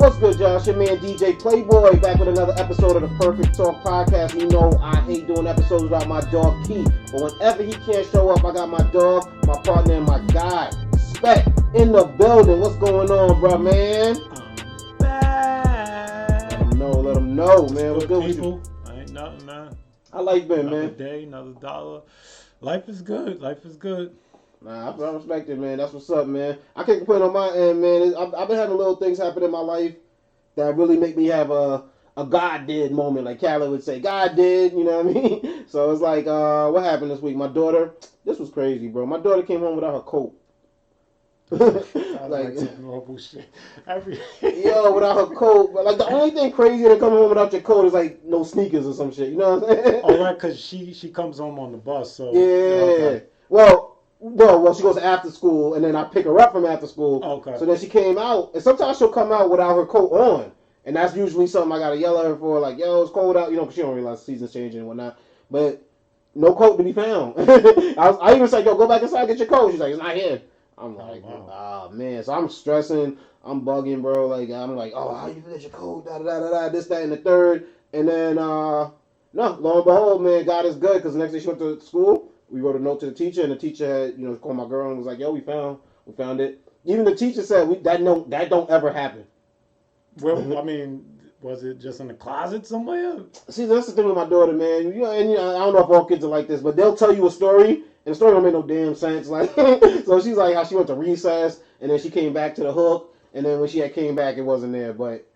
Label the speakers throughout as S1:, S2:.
S1: What's good, Josh? Your man DJ Playboy back with another episode of the Perfect Talk Podcast. You know I hate doing episodes without my dog Keith, but whenever he can't show up, I got my dog, my partner, and my guy Spec in the building. What's going on, bro, man?
S2: I'm back.
S1: Let him know, man. What's good
S2: people?
S1: with you?
S2: I ain't nothing, man.
S1: How life been,
S2: Another
S1: man?
S2: day, another dollar. Life is good.
S1: Nah, I respect it, man. That's what's up, man. I can't complain on my end, man. I've been having little things happen in my life that really make me have a God did moment, like Callie would say. God did, you know what I mean? So it's like, what happened this week? My daughter, this was crazy, bro. My daughter came home without her coat.
S2: like some normal shit.
S1: Yo, without her coat. But like the only thing crazy to come home without your coat is like no sneakers or some shit. You know what I'm saying?
S2: Oh, right, because she comes home on the bus, so.
S1: Yeah. Okay. Well, she goes after school, and then I pick her up from after school.
S2: Okay.
S1: So then she came out, and sometimes she'll come out without her coat on. And that's usually something I gotta yell at her for, like, yo, it's cold out, you know, because she don't realize the season's changing and whatnot. But no coat to be found. I even said, yo, go back inside, get your coat. She's like, it's not here. I'm like, oh, man. So I'm stressing. I'm bugging, bro. Like, I'm like, oh, how you get your coat? Da-da-da-da-da, this, that, and the third. And then, no, lo and behold, man, God is good. Because the next day she went to school, we wrote a note to the teacher. And the teacher had, you know, called my girl and was like, yo, we found it. Even the teacher said, that don't ever happen.
S2: Well, I mean, was it just in the closet somewhere?
S1: See, that's the thing with my daughter, man. I don't know if all kids are like this, but they'll tell you a story, and the story don't make no damn sense. Like, so she's like how she went to recess, and then she came back to the hook, and then when she came back, it wasn't there. But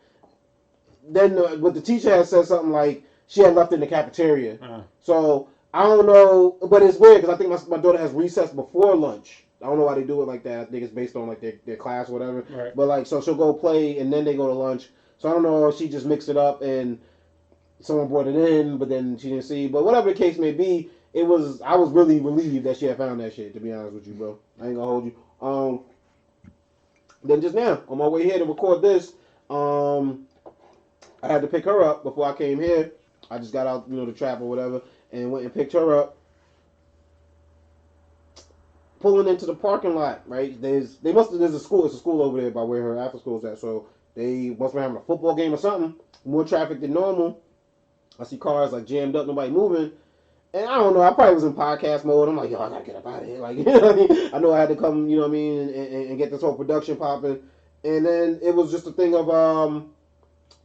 S1: then, but the teacher had said something like she had left it in the cafeteria. So I don't know, but it's weird because I think my daughter has recess before lunch. I don't know why they do it like that. I think it's based on like their class or whatever.
S2: Right.
S1: But like, so she'll go play and then they go to lunch. So I don't know if she just mixed it up and someone brought it in, but then she didn't see. But whatever the case may be, I was really relieved that she had found that shit, to be honest with you, bro. I ain't gonna hold you. Then just now, on my way here to record this, I had to pick her up before I came here. I just got out, the trap or whatever, and went and picked her up. Pulling into the parking lot, right? There's a school. It's a school over there by where her after school's at. So they must be having a football game or something. More traffic than normal. I see cars like jammed up, nobody moving. And I don't know. I probably was in podcast mode. I'm like, yo, I gotta get up out of here. Like, you know what I mean? I know I had to come, you know what I mean, and get this whole production popping. And then it was just a thing of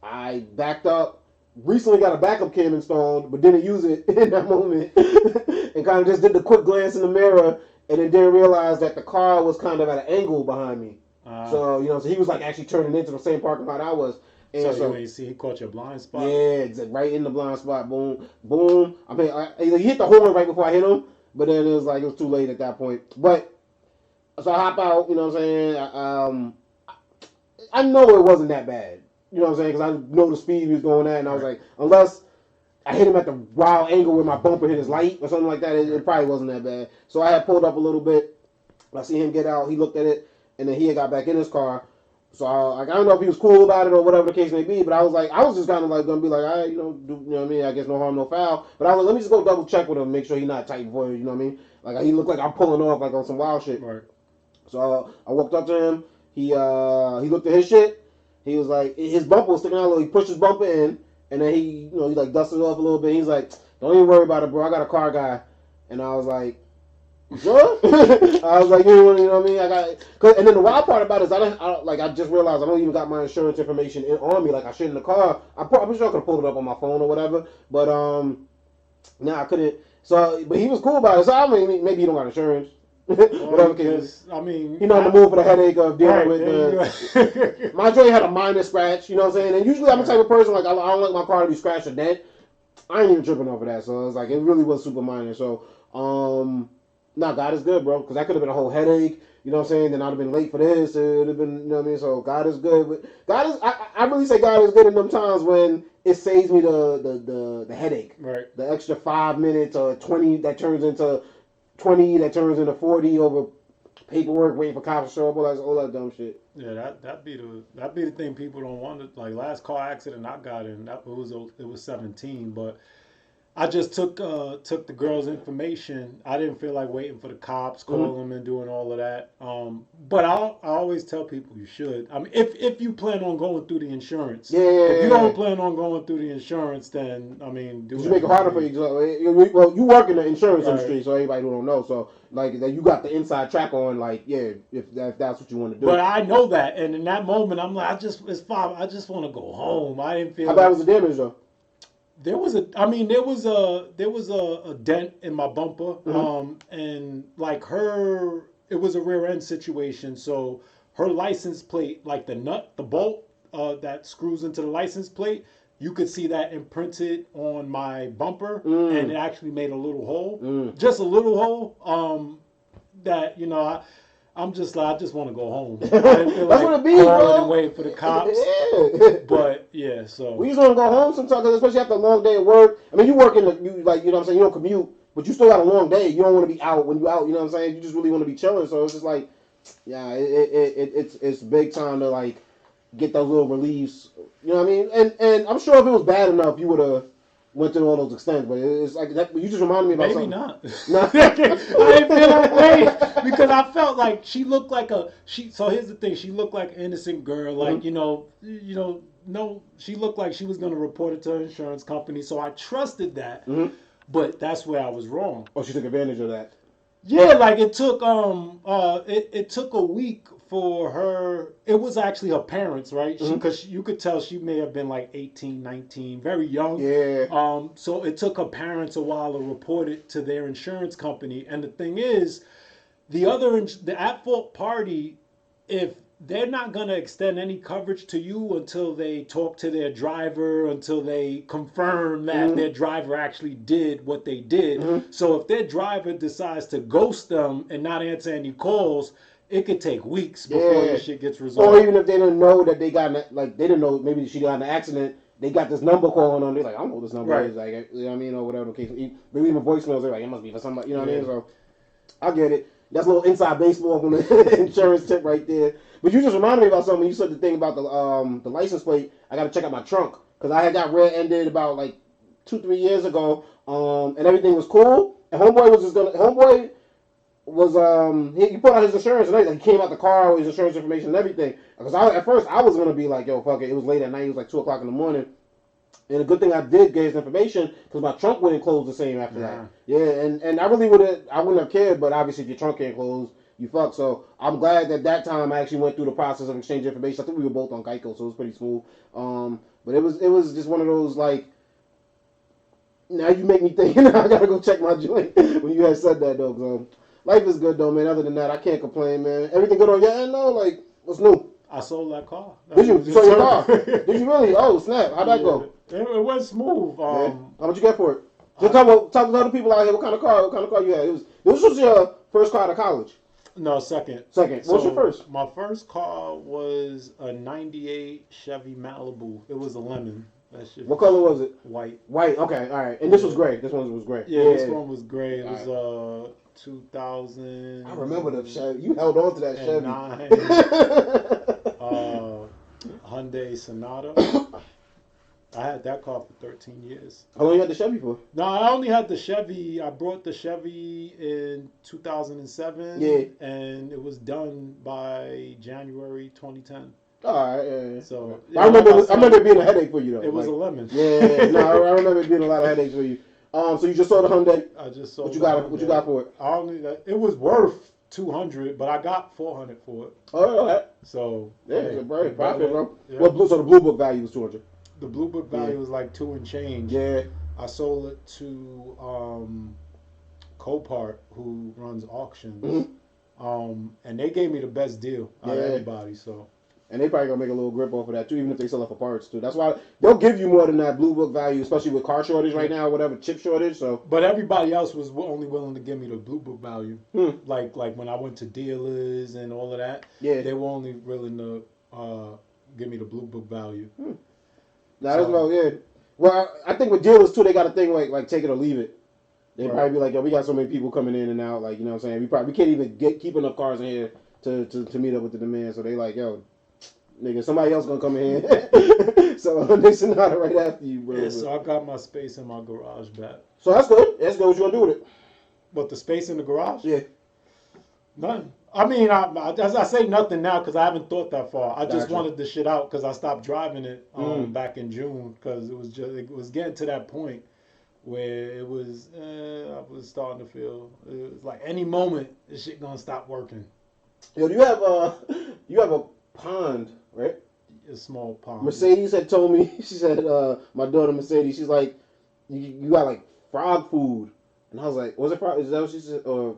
S1: I backed up. Recently got a backup cam installed, but didn't use it in that moment, and kind of just did the quick glance in the mirror. And then didn't realize that the car was kind of at an angle behind me. So he was like actually turning into the same parking lot I was. And
S2: so you ain't see he caught your blind spot?
S1: Yeah, right in the blind spot. Boom, boom. I mean, he hit the horn right before I hit him, but then it was too late at that point. But, so I hop out, you know what I'm saying? I know it wasn't that bad. You know what I'm saying? Because I know the speed he was going at, and I was like, unless I hit him at the wild angle where my bumper hit his light or something like that. It probably wasn't that bad. So I had pulled up a little bit. I see him get out. He looked at it, and then he had got back in his car. So I don't know if he was cool about it or whatever the case may be, but I was just kind of like going to be like, all right, you know what I mean? I guess no harm, no foul. But I was like, let me just go double check with him, make sure he's not tight before, you know what I mean? Like he looked like I'm pulling off like on some wild shit.
S2: Right.
S1: So I walked up to him. He looked at his shit. He was like, his bumper was sticking out a little. He pushed his bumper in. And then he like dusted it off a little bit. He's like, don't even worry about it, bro. I got a car guy. And I was like, sure? I was like, you know what I mean? And then the wild part about it is I just realized I don't even got my insurance information on me like I should in the car. I'm sure I could have pulled it up on my phone or whatever. But I couldn't. So, but he was cool about it. So I mean, maybe he don't got insurance. Whatever case.
S2: I mean,
S1: on the move for the headache of dealing with my joint had a minor scratch, you know what I'm saying? And usually I'm the type of person, like, I don't like my car to be scratched or dent. I ain't even tripping over that, so it's like, it really was super minor. So, God is good, bro, because that could have been a whole headache, you know what I'm saying? Then I'd have been late for this, it would have been, you know what I mean? So, God is good. But God is, I really say God is good in them times when it saves me the headache.
S2: Right.
S1: The extra 5 minutes or 20 that turns into 20 that turns into 40 over paperwork, waiting for cops to show up, all that dumb shit.
S2: Yeah, that'd be the thing people don't want to, like last car accident I got in, it was 17, but I just took the girl's information. I didn't feel like waiting for the cops, calling them and doing all of that. But I always tell people you should. I mean, if you plan on going through the insurance.
S1: Yeah.
S2: If you don't plan on going through the insurance, then I mean, do
S1: you make it harder for you. Well, you work in the insurance industry, so everybody who don't know, so like you got the inside track on, like if that's what you want to do.
S2: But I know that, and in that moment, I'm like, it's fine. I just want to go home. I didn't feel.
S1: How bad was the damage though?
S2: There was a dent in my bumper, and like it was a rear end situation. So her license plate, like the bolt that screws into the license plate, you could see that imprinted on my bumper, and it actually made a little hole, just a little hole. That I'm just like, I just want to go home. I didn't feel
S1: That's
S2: like
S1: what it be, bro.
S2: and waiting for the cops.
S1: Yeah.
S2: But yeah, so
S1: we just want to go home sometimes, 'cause especially after a long day of work. I mean, you work you like you know what I'm saying. You don't commute, but you still got a long day. You don't want to be out when you out. You know what I'm saying. You just really want to be chilling. So it's just like, yeah, it's big time to like get those little reliefs. You know what I mean? And I'm sure if it was bad enough, you would have went to all those extents. But it's like that. You just reminded me about
S2: maybe
S1: something.
S2: Not. I didn't feel that way because I felt like she looked like So here's the thing: she looked like an innocent girl. Like no, she looked like she was going to report it to her insurance company. So I trusted that. But that's where I was wrong.
S1: Oh, she took advantage of that.
S2: Yeah, like it took it took a week for her. It was actually her parents, right? Because you could tell she may have been like 18, 19, very young.
S1: Yeah.
S2: So it took her parents a while to report it to their insurance company. And the thing is, the at-fault party, if they're not going to extend any coverage to you until they talk to their driver, until they confirm that their driver actually did what they did. So if their driver decides to ghost them and not answer any calls, it could take weeks before this shit gets resolved.
S1: Or even if they didn't know that they didn't know maybe she got in an accident, they got this number calling on. They're like, I don't know what this number is. Like, you know what I mean, or whatever the case. Maybe even voicemails. They're like, it must be for somebody. You know what I mean? So I get it. That's a little inside baseball from the insurance tip right there. But you just reminded me about something. You said the thing about the license plate. I got to check out my trunk because I had got rear-ended about like 2-3 years ago, and everything was cool. And homeboy was he put out his insurance and everything. He came out the car with his insurance information and everything. Because at first I was gonna be like, yo, fuck it. It was late at night. It was like 2:00 in the morning. And a good thing I did get his information because my trunk wouldn't close the same after that. Yeah, and I wouldn't have cared, but obviously if your trunk can't close, you fuck. So I'm glad that time I actually went through the process of exchanging information. I think we were both on Geico, so it was pretty smooth. But it was just one of those like, now you make me think, I gotta go check my joint when you had said that though. So life is good though, man. Other than that, I can't complain, man. Everything good on your end though? Like, what's new?
S2: I sold that car.
S1: Did you? You sold your car? Did you really? Oh, snap. How'd that go?
S2: It went smooth.
S1: How much you get for it? Just talk to other people out here. What kind of car you had? This was your first car out of college?
S2: No, second.
S1: Second. What's your first?
S2: My first car was a 98 Chevy Malibu. It was a lemon. That shit.
S1: What color was it?
S2: White.
S1: White. Okay. All right. And this was gray. This one was gray.
S2: Yeah, this one was gray. It was 2000.
S1: I remember the Chevy. You held on to that Chevy.
S2: Hyundai Sonata. I had that car for 13 years.
S1: How long you had the Chevy for?
S2: No, I only had the Chevy. I brought the Chevy in 2007.
S1: Yeah.
S2: And it was done by January 2010.
S1: All right, yeah.
S2: So
S1: I remember it being a headache for you though.
S2: It was a lemon.
S1: Yeah, no, I remember it being a lot of headaches for you. So you just sold a Hyundai.
S2: I just sold.
S1: What you got for it?
S2: It was worth $200, but I got $400 for it.
S1: Oh, all right.
S2: So
S1: yeah, it's a very profit, bro.
S2: Yeah.
S1: So the Blue Book value was $200.
S2: The Blue Book value was like $2 and change.
S1: Yeah.
S2: I sold it to Copart, who runs auctions, and they gave me the best deal out of anybody. So.
S1: And they probably gonna make a little grip off of that too, even if they sell it for parts too. That's why they'll give you more than that Blue Book value, especially with car shortage right now, whatever, chip shortage. So,
S2: but everybody else was only willing to give me the Blue Book value. Like when I went to dealers and all of that, they were only willing to give me the Blue Book value.
S1: That's well, yeah. Well, I think with dealers too, they got a thing like take it or leave it. They probably be like, yo, we got so many people coming in and out, like, you know what I'm saying? We can't even keep enough cars in here to meet up with the demand. So they like, yo, nigga, somebody else gonna come in here. So Nixon not right after you, bro.
S2: Yeah, so I got my space in my garage back.
S1: So that's good. That's good. What you gonna do with it?
S2: But the space in the garage?
S1: Yeah.
S2: None. I mean, as I say nothing now because I haven't thought that far. I just
S1: Gotcha.
S2: wanted the shit out because I stopped driving it back in June because it was getting to that point where it was I was starting to feel it was like any moment this shit gonna stop working.
S1: Yo, you have a pond, right?
S2: A small pond.
S1: Mercedes had told me. She said, my daughter Mercedes. She's like, you got like frog food. And I was like, was it frog? Is that what she said? Or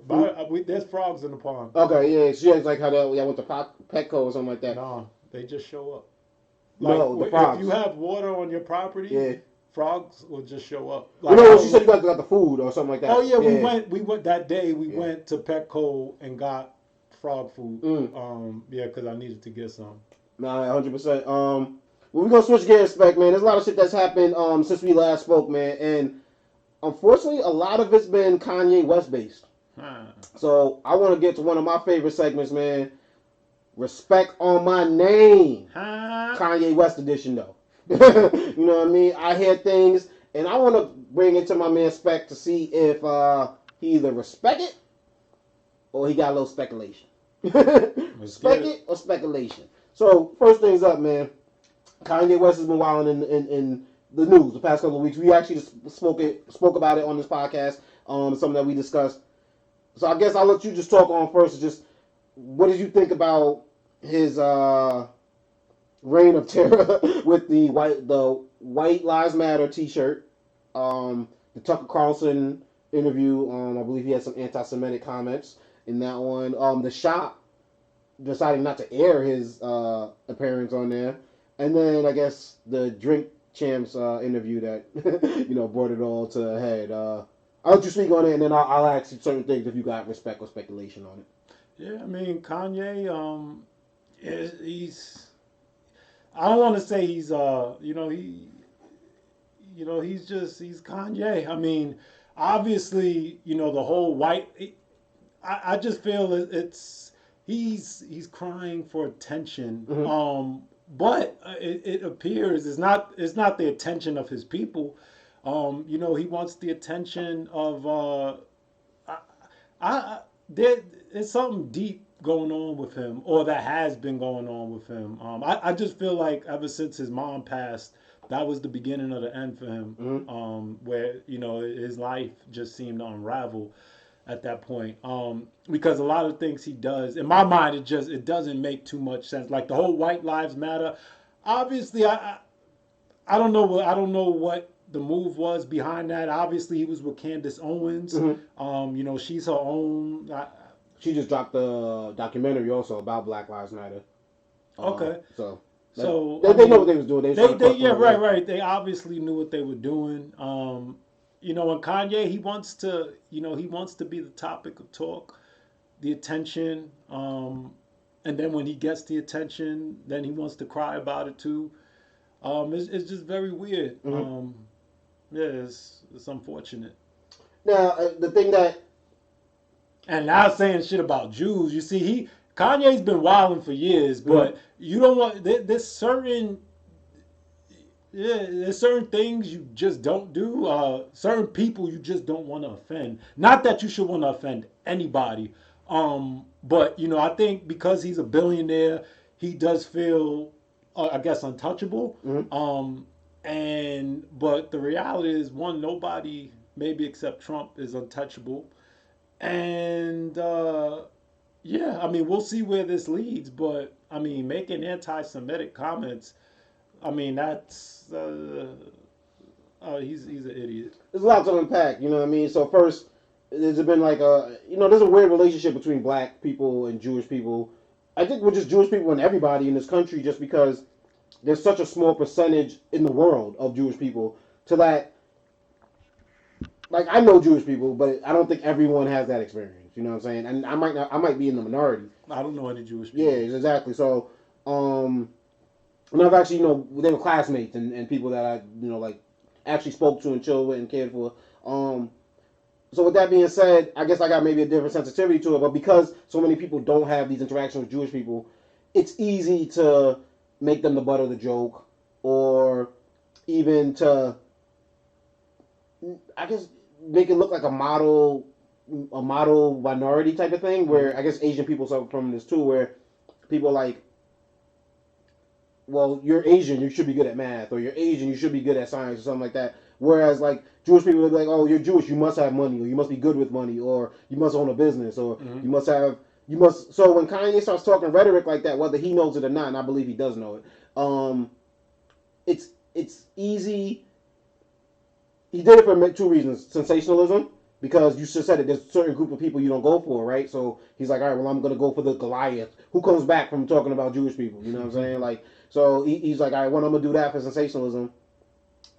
S2: there's frogs in the pond.
S1: Okay, yeah. She was like how that I went to Petco or something like that.
S2: No, they just show up.
S1: No, the frogs.
S2: If you have water on your property,
S1: yeah,
S2: frogs will just show up.
S1: Like, no, she said you guys got the food or something like that.
S2: Oh yeah, we went that day. We went to Petco and got frog food. Yeah, because I needed to get some.
S1: Nah, 100%. Well, we're gonna switch gears, Spec, man. There's a lot of shit that's happened since we last spoke, man, and unfortunately, a lot of it's been Kanye West based. So I want to get to one of my favorite segments, man. Respect on my name. Kanye West edition, though. You know what I mean? I hear things, and I want to bring it to my man Spec to see if he either respect it or he got a little speculation. Respect it or speculation. So first things up, man. Kanye West has been wilding in the news the past couple of weeks. We actually just spoke about it on this podcast. Something that we discussed. So I guess I'll let you just talk on first. Just what did you think about his reign of terror with the White Lives Matter T-shirt, the Tucker Carlson interview? I believe he had some anti-Semitic comments in that one. The shop deciding not to air his appearance on there, and then I guess the Drink Champs interview that brought it all to a head. I'll let you speak on it, and then I'll ask you certain things if you got respect or speculation on it.
S2: Yeah, I mean Kanye, he's. I don't want to say he's he's Kanye. I mean, obviously, the whole white. I just feel he's crying for attention.
S1: Mm-hmm.
S2: But it appears it's not the attention of his people. He wants the attention of there's something deep going on with him, or that has been going on with him. I just feel like ever since his mom passed, that was the beginning of the end for him.
S1: Mm-hmm.
S2: Where his life just seemed to unravel at that point. Because a lot of things he does, in my mind, it doesn't make too much sense. Like the whole White Lives Matter. Obviously, I don't know what the move was behind that. Obviously, he was with Candace Owens.
S1: Mm-hmm.
S2: She's her own.
S1: She just dropped the documentary also about Black Lives Matter.
S2: Okay.
S1: So
S2: they
S1: know what they was doing.
S2: Right. They obviously knew what they were doing. And Kanye, he wants to be the topic of talk, the attention. And then when he gets the attention, then he wants to cry about it too. It's just very weird.
S1: Mm-hmm.
S2: It's unfortunate.
S1: Now, the thing that...
S2: And now saying shit about Jews, you see, Kanye's been wilding for years, but you don't want... There's certain things you just don't do. Certain people you just don't want to offend. Not that you should want to offend anybody. But, I think because he's a billionaire, he does feel, I guess, untouchable.
S1: Mm-hmm.
S2: But the reality is, one, nobody, maybe except Trump, is untouchable. And we'll see where this leads. But making anti-Semitic comments, that's he's an idiot.
S1: There's a lot to unpack. You know what I mean? So first, there's been like there's a weird relationship between black people and Jewish people. I think we're just Jewish people and everybody in this country, just because there's such a small percentage in the world of Jewish people to that. Like, I know Jewish people, but I don't think everyone has that experience. You know what I'm saying? And I might be in the minority.
S2: I don't know any Jewish people.
S1: Yeah, exactly. So, and I've actually, they were classmates and people that I, like, actually spoke to and chilled with and cared for. So with that being said, I guess I got maybe a different sensitivity to it, but because so many people don't have these interactions with Jewish people, it's easy to make them the butt of the joke, or even to, I guess, make it look like a model minority type of thing, where I guess Asian people suffer from this too, where people are like, well, you're Asian, you should be good at math, or you're Asian, you should be good at science, or something like that. Whereas, like, Jewish people would be like, oh, you're Jewish, you must have money, or you must be good with money, or you must own a business, or you must. So when Kanye starts talking rhetoric like that, whether he knows it or not, and I believe he does know it, it's easy. He did it for two reasons: sensationalism, because you just said it. There's a certain group of people you don't go for, right? So he's like, all right, well, I'm gonna go for the Goliath. Who comes back from talking about Jewish people? You know what I'm saying? Like, so he's like, all right, well, I'm gonna do that for sensationalism.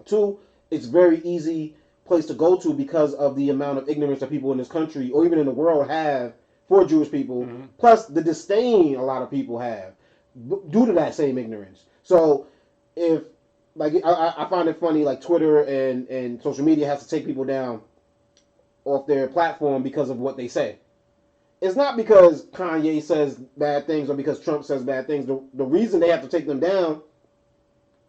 S1: Two, it's very easy place to go to because of the amount of ignorance that people in this country or even in the world have for Jewish people, plus the disdain a lot of people have due to that same ignorance. So if, like, I find it funny, like Twitter and social media has to take people down off their platform because of what they say. It's not because Kanye says bad things or because Trump says bad things. The reason they have to take them down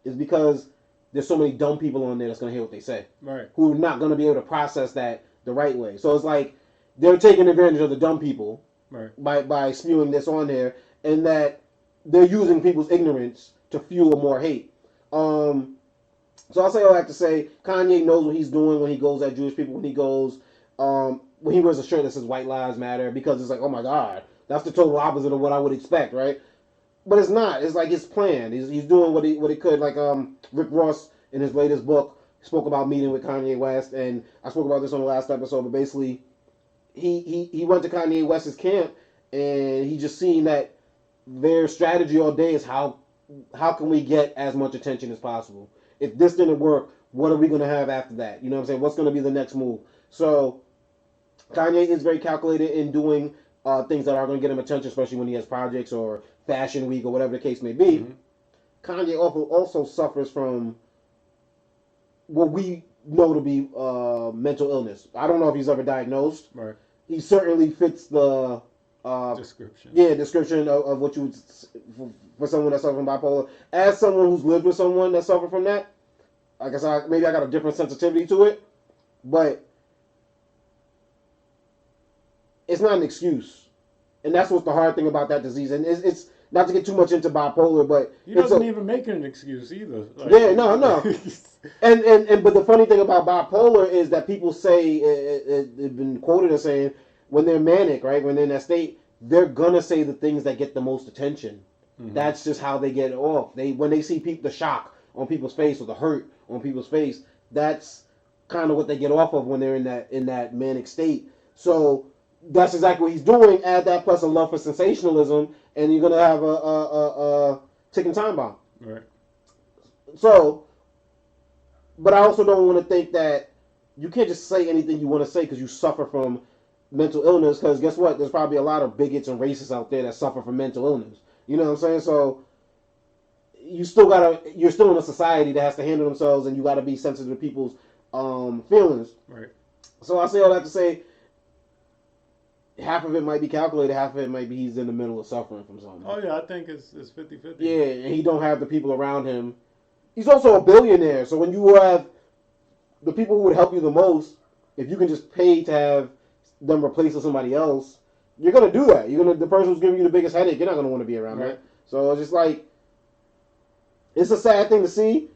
S1: is because there's so many dumb people on there that's going to hear what they say.
S2: Right.
S1: Who are not going to be able to process that the right way. So it's like they're taking advantage of the dumb people,
S2: right,
S1: by spewing this on there, and that they're using people's ignorance to fuel more hate. So I'll say all I have to say. Kanye knows what he's doing when he goes at Jewish people, when he goes, when he wears a shirt that says White Lives Matter, because it's like, oh my God, that's the total opposite of what I would expect, right? But it's not. It's like his plan. He's doing what he could. Like Rick Ross in his latest book spoke about meeting with Kanye West, and I spoke about this on the last episode. But basically, he went to Kanye West's camp, and he just seen that their strategy all day is how can we get as much attention as possible. If this didn't work, what are we going to have after that? You know what I'm saying? What's going to be the next move? So Kanye is very calculated in doing things that are going to get him attention, especially when he has projects or Fashion Week or whatever the case may be. Kanye also suffers from what we know to be mental illness. I don't know if he's ever diagnosed.
S2: Right.
S1: He certainly fits the
S2: description.
S1: Yeah, description of what you would for someone that's suffering from bipolar. As someone who's lived with someone that suffered from that, I guess maybe I got a different sensitivity to it, but it's not an excuse, and that's what's the hard thing about that disease. And it's not to get too much into bipolar, but
S2: he doesn't even make it an excuse either. Like,
S1: yeah, no. and but the funny thing about bipolar is that people say it's been quoted as saying when they're manic, right, when they're in that state, they're gonna say the things that get the most attention. That's just how they get it off. When they see the shock on people's face or the hurt on people's face, that's kind of what they get off of when they're in that manic state. So that's exactly what he's doing. Add that plus a love for sensationalism, and you're gonna have a ticking time bomb.
S2: Right.
S1: So, but I also don't want to think that you can't just say anything you want to say because you suffer from mental illness. Because guess what? There's probably a lot of bigots and racists out there that suffer from mental illness. You know what I'm saying? So you're still in a society that has to handle themselves, and you got to be sensitive to people's feelings.
S2: Right.
S1: So I say all that to say, half of it might be calculated, half of it might be he's in the middle of suffering from something.
S2: Oh yeah, I think it's 50-50.
S1: Yeah, and he don't have the people around him. He's also a billionaire, so when you have the people who would help you the most, if you can just pay to have them replace with somebody else, you're gonna do that. The person who's giving you the biggest headache, you're not gonna want to be around that. So it's just like, it's a sad thing to see,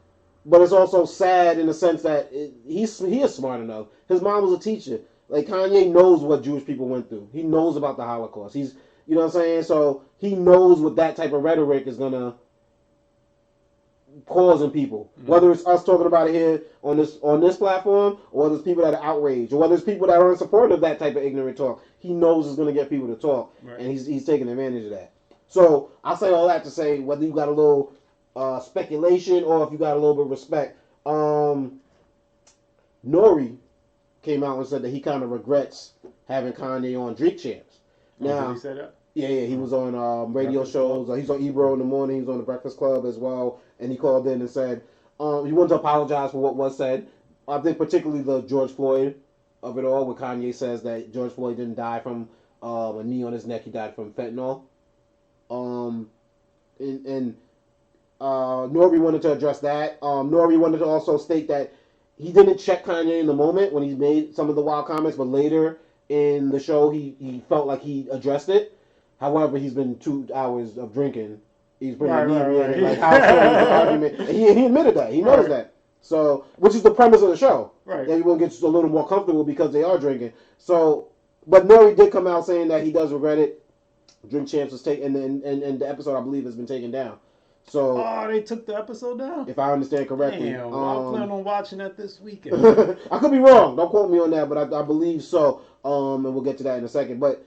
S1: but it's also sad in the sense that he is smart enough. His mom was a teacher. Like, Kanye knows what Jewish people went through. He knows about the Holocaust. You know what I'm saying? So he knows what that type of rhetoric is gonna cause in people. Whether it's us talking about it here on this platform, or there's people that are outraged, or whether it's people that are in support of that type of ignorant talk. He knows it's gonna get people to talk, and he's taking advantage of that. So I say all that to say, whether you got a little speculation or if you got a little bit of respect, NORE came out and said that he kind of regrets having Kanye on Drink Champs. Now,
S2: did he say that?
S1: Yeah, he was on radio
S2: Breakfast
S1: shows. He's on Ebro in the morning. He was on the Breakfast Club as well. And he called in and said he wanted to apologize for what was said. I think particularly the George Floyd of it all, where Kanye says that George Floyd didn't die from a knee on his neck. He died from fentanyl. And Nori wanted to address that. Nori wanted to also state that he didn't check Kanye in the moment when he made some of the wild comments, but later in the show he felt like he addressed it. However, he's been 2 hours of drinking. He's pretty inebriated. Like how the argument. And he admitted that. He knows that. So, which is the premise of the show.
S2: Right.
S1: Everyone gets a little more comfortable because they are drinking. So, but Nori did come out saying that he does regret it. Drink Champs was taken, and the episode I believe has been taken down. So,
S2: they took the episode down?
S1: If I understand correctly.
S2: Damn, I plan on watching that this weekend.
S1: I could be wrong. Don't quote me on that, but I believe so. And we'll get to that in a second. But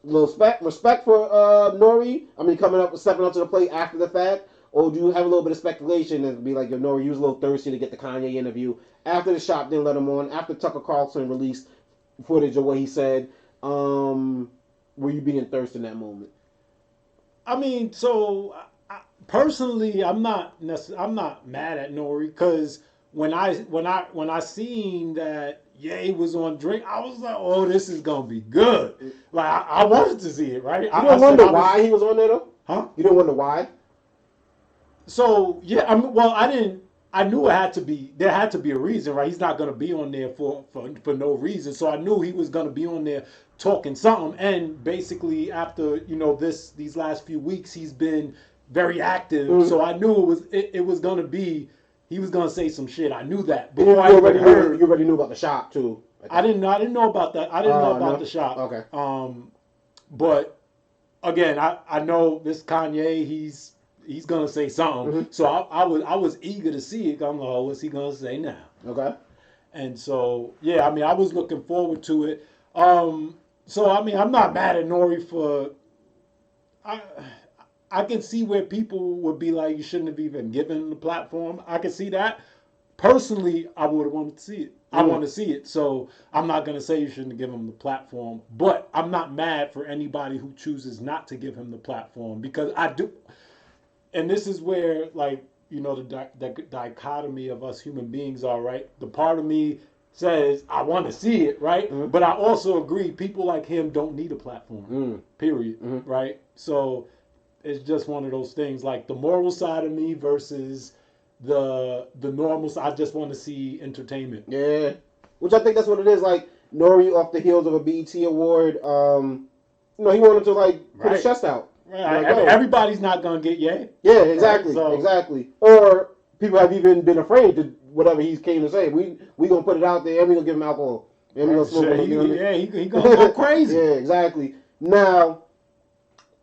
S1: a little respect for Nori. I mean, stepping up to the plate after the fact. Or do you have a little bit of speculation and be like, yo, Nori, you was a little thirsty to get the Kanye interview. After the shop didn't let him on, after Tucker Carlson released footage of what he said, were you being thirsty in that moment?
S2: I mean, so personally, I'm not mad at Nori because when I seen that Ye was on drink, I was like, oh, this is gonna be good. Like I wanted to see it, right?
S1: You didn't wonder why he was on there though?
S2: Huh?
S1: You didn't wonder why?
S2: So yeah, I didn't. I knew it had to be. There had to be a reason, right? He's not gonna be on there for no reason. So I knew he was gonna be on there talking something. And basically, after these last few weeks, he's been very active. Mm-hmm. So I knew it was gonna be. He was gonna say some shit. I knew that.
S1: But you already knew about the shop too.
S2: I didn't know about that. I didn't know about the shop.
S1: Okay.
S2: But again, I know this Kanye. He's gonna say something. Mm-hmm. So I was eager to see it. I'm like, oh, what's he gonna say now?
S1: Okay.
S2: And so yeah, I mean, I was looking forward to it. So I mean, I'm not mad at Nori for. I can see where people would be like, you shouldn't have even given the platform. I can see that. Personally, I would have wanted to see it. I want to see it. So I'm not going to say you shouldn't give him the platform. But I'm not mad for anybody who chooses not to give him the platform. Because I do. And this is where, like, the dichotomy of us human beings are, right? The part of me says, I want to see it, right? Mm-hmm. But I also agree, people like him don't need a platform, period, right? So it's just one of those things, like the moral side of me versus the normal side. I just want to see entertainment.
S1: Yeah, which I think that's what it is. Like Nori, off the heels of a BET award, he wanted to put his chest out.
S2: Right. Like, everybody's not gonna get Ye.
S1: Yeah, exactly, right? Exactly. Or people have even been afraid to whatever he came to say. We gonna put it out there and we gonna give him alcohol. And we gonna smoke him.
S2: He gonna go crazy.
S1: Yeah, exactly. Now,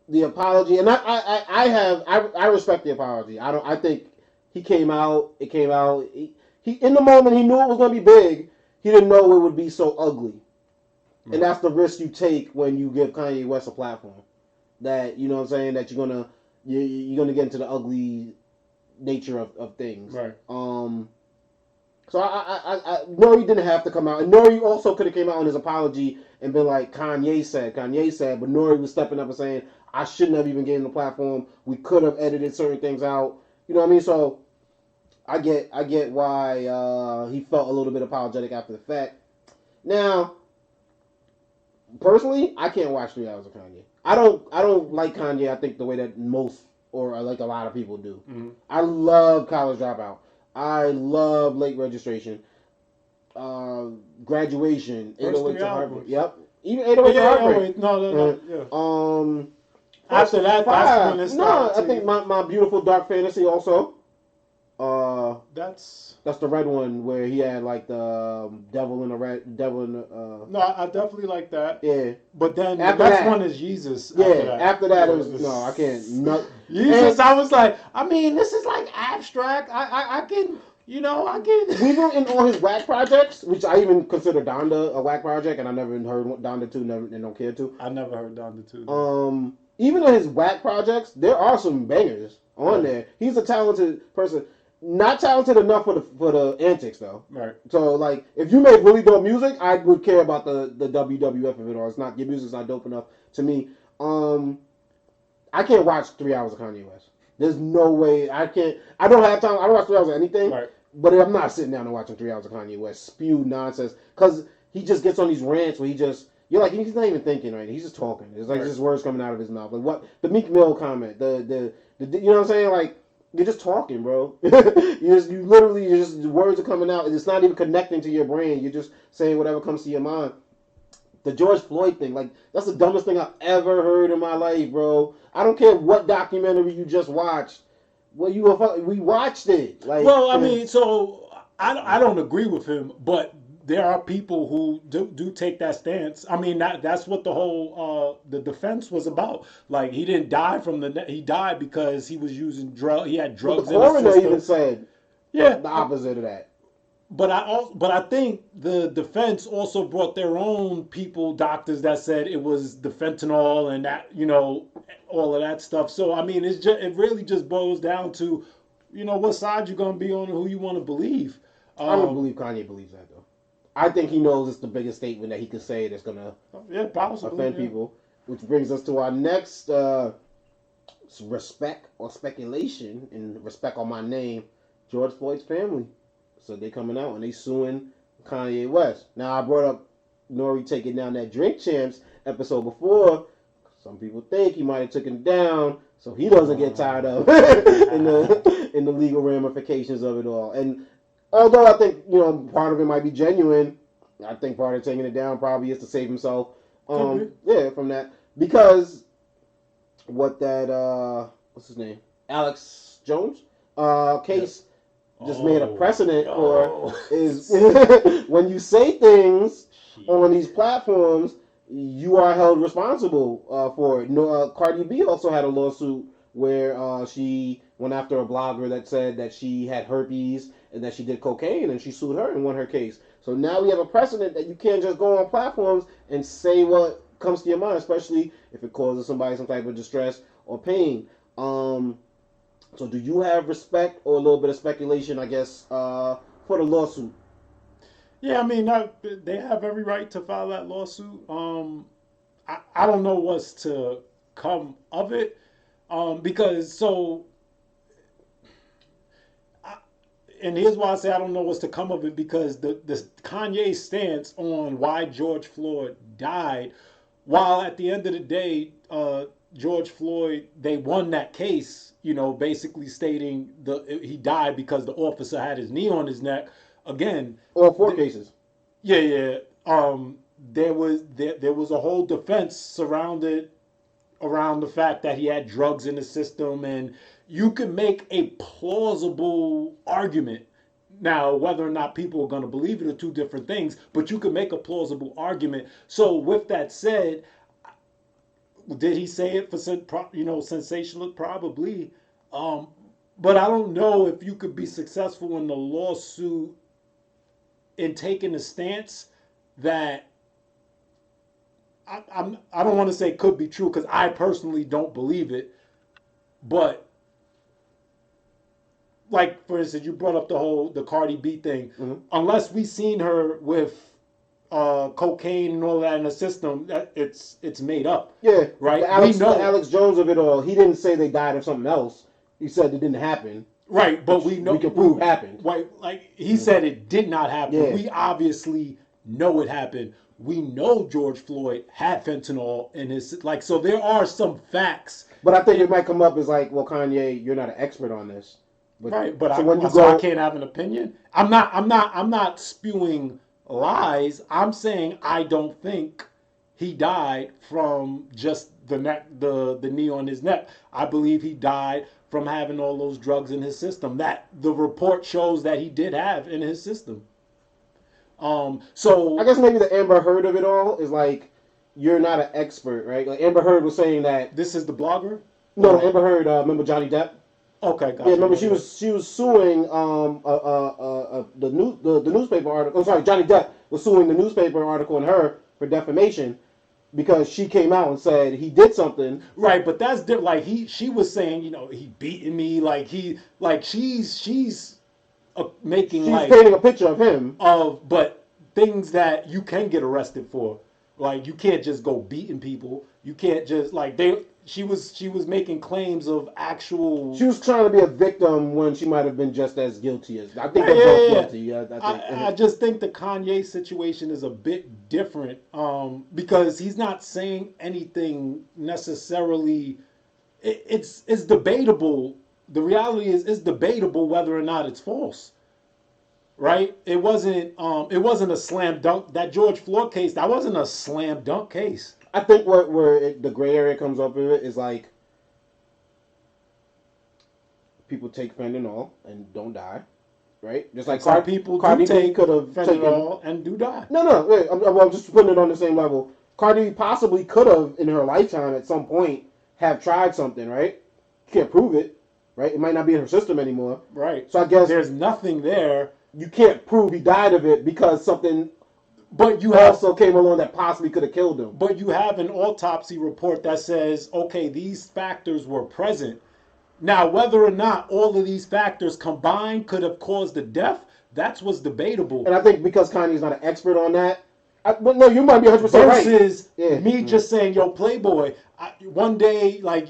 S1: the apology, and I respect the apology. I think he came out. It came out. He in the moment he knew it was gonna be big. He didn't know it would be so ugly, and that's the risk you take when you give Kanye West a platform. That you know what I'm saying, that you're gonna get into the ugly nature of things.
S2: Right.
S1: So I Nori didn't have to come out, and Nori also could have came out on his apology and been like, Kanye said, but Nori was stepping up and saying, I shouldn't have even given the platform. We could have edited certain things out. You know what I mean? So I get why he felt a little bit apologetic after the fact. Now, personally, I can't watch 3 hours of Kanye. I don't like Kanye, I think, the way that most, or like a lot of people do. Mm-hmm. I love College Dropout. I love Late Registration. Graduation. 808 to Harvard. Yep. Even 808 to Harvard.
S2: No. After that, that's when it started.
S1: I think my Beautiful Dark Fantasy also. That's the red one where he had like the devil in the.
S2: No, I definitely like that.
S1: Yeah,
S2: but then the next one is Jesus.
S1: After that it was no, I can't. No,
S2: Jesus, I was like, I mean, this is like abstract. I can. I get
S1: it. Even in all his whack projects, which I even consider Donda a whack project, and I never even heard Donda 2, and don't care to.
S2: I never heard Donda 2.
S1: Even in his whack projects, there are some bangers on there. He's a talented person. Not talented enough for the antics though.
S2: Right.
S1: So like, if you make really dope music, I would care about the WWF of it, or it's not. Your music's not dope enough to me. I can't watch 3 hours of Kanye West. There's no way I can't. I don't have time. I don't watch 3 hours of anything.
S2: Right.
S1: But I'm not sitting down and watching 3 hours of Kanye West spew nonsense, because he just gets on these rants where you're like, he's not even thinking right. He's just talking. It's like just words coming out of his mouth. Like what the Meek Mill comment, the you know what I'm saying? Like, You're just talking, bro. You literally, the words are coming out, and it's not even connecting to your brain. You're just saying whatever comes to your mind. The George Floyd thing, like, that's the dumbest thing I've ever heard in my life, bro. I don't care what documentary you just watched. Well, we watched it. Like,
S2: well, I mean, so I don't agree with him, but there are people who do take that stance. I mean, that's what the whole the defense was about. Like, he didn't die he died because he was using drug. He had drugs in his system.
S1: The coroner even said
S2: yeah,
S1: the opposite of that.
S2: But I think the defense also brought their own people, doctors that said it was the fentanyl and that, all of that stuff. So I mean, it really just boils down to, what side you're gonna be on and who you want to believe.
S1: I don't believe Kanye believes that though. I think he knows it's the biggest statement that he could say that's gonna offend people. Which brings us to our next respect or speculation, and respect on my name, George Floyd's family. So they coming out and they suing Kanye West. Now I brought up NORE taking down that Drink Champs episode before. Some people think he might have taken it down so he doesn't get tired of in the legal ramifications of it all. And although I think part of it might be genuine, I think part of taking it down probably is to save himself. From that, because what that what's his name, Alex Jones case. Just made a precedent for is when you say things on these platforms, you are held responsible for it. Cardi B also had a lawsuit where she went after a blogger that said that she had herpes and that she did cocaine, and she sued her and won her case. So now we have a precedent that you can't just go on platforms and say what comes to your mind, especially if it causes somebody some type of distress or pain. So do you have respect or a little bit of speculation, I guess, for the lawsuit?
S2: Yeah, I mean, they have every right to file that lawsuit. I don't know what's to come of it, because and here's why I say I don't know what's to come of it, because the Kanye stance on why George Floyd died, while at the end of the day, George Floyd, they won that case, basically stating he died because the officer had his knee on his neck. Again,
S1: or 4 cases.
S2: Yeah. There was a whole defense surrounded around the fact that he had drugs in the system, and you can make a plausible argument. Now, whether or not people are going to believe it are two different things, but you can make a plausible argument. So, with that said, did he say it for sensational? Probably, but I don't know if you could be successful in the lawsuit in taking a stance that I don't want to say could be true, because I personally don't believe it. But like, for instance, you brought up the Cardi B thing. Mm-hmm. Unless we seen her with cocaine and all that in the system, that it's made up.
S1: Yeah,
S2: right.
S1: The Alex Jones of it all. He didn't say they died of something else. He said it didn't happen.
S2: Right, but we know
S1: we can prove happened.
S2: Right, like he said it did not happen. Yeah. We obviously know it happened. We know George Floyd had fentanyl in his so there are some facts.
S1: But I think it might come up as like, well, Kanye, you're not an expert on this.
S2: Right, but I can't have an opinion. I'm not spewing lies. I'm saying I don't think he died from just the knee on his neck. I believe he died from having all those drugs in his system that the report shows that he did have in his system. So
S1: I guess maybe the Amber Heard of it all is like, you're not an expert, right? Like Amber Heard was saying that
S2: this is the blogger.
S1: No, Amber Heard. Remember Johnny Depp?
S2: Okay, gotcha.
S1: Yeah, remember she was suing the newspaper article. I'm sorry, Johnny Depp was suing the newspaper article and her for defamation because she came out and said he did something.
S2: Right, but that's different. Like she was saying, he beating me. Like she's making
S1: she's painting a picture of him
S2: but things that you can get arrested for. Like you can't just go beating people. You can't just She was making claims of actual.
S1: She was trying to be a victim when she might have been just as guilty as. I think they're both guilty.
S2: I just think the Kanye situation is a bit different because he's not saying anything necessarily. It's debatable the reality is it's debatable whether or not it's false. Right? It wasn't a slam dunk. That George Floyd case, that wasn't a slam dunk case.
S1: I think the gray area comes up with it is like people take fentanyl and don't die, right? Just like
S2: Some people
S1: Cardi
S2: do
S1: B
S2: take
S1: could have
S2: fentanyl and do die.
S1: No, wait, I'm just putting it on the same level. Cardi B possibly could have in her lifetime at some point have tried something, right? You can't prove it, right? It might not be in her system anymore,
S2: right?
S1: So I guess
S2: there's nothing there.
S1: You can't prove he died of it because something.
S2: But you
S1: also came along that possibly could have killed him.
S2: But you have an autopsy report that says, okay, these factors were present. Now, whether or not all of these factors combined could have caused the death, that's what's debatable.
S1: And I think because Kanye's not an expert on that, but no, you might be 100% right.
S2: Versus me just saying, yo, Playboy, one day, like,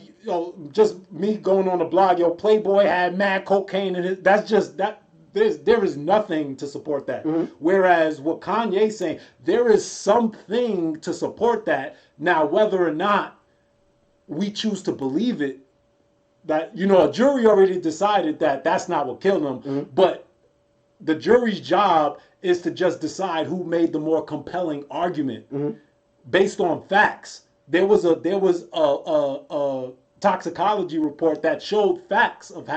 S2: just me going on the blog, yo, Playboy had mad cocaine in it. That's just that. There is nothing to support that.
S1: Mm-hmm.
S2: Whereas what Kanye's saying, there is something to support that. Now, whether or not we choose to believe it, that, a jury already decided that that's not what killed him.
S1: Mm-hmm.
S2: But the jury's job is to just decide who made the more compelling argument based on facts. There was a toxicology report that showed facts of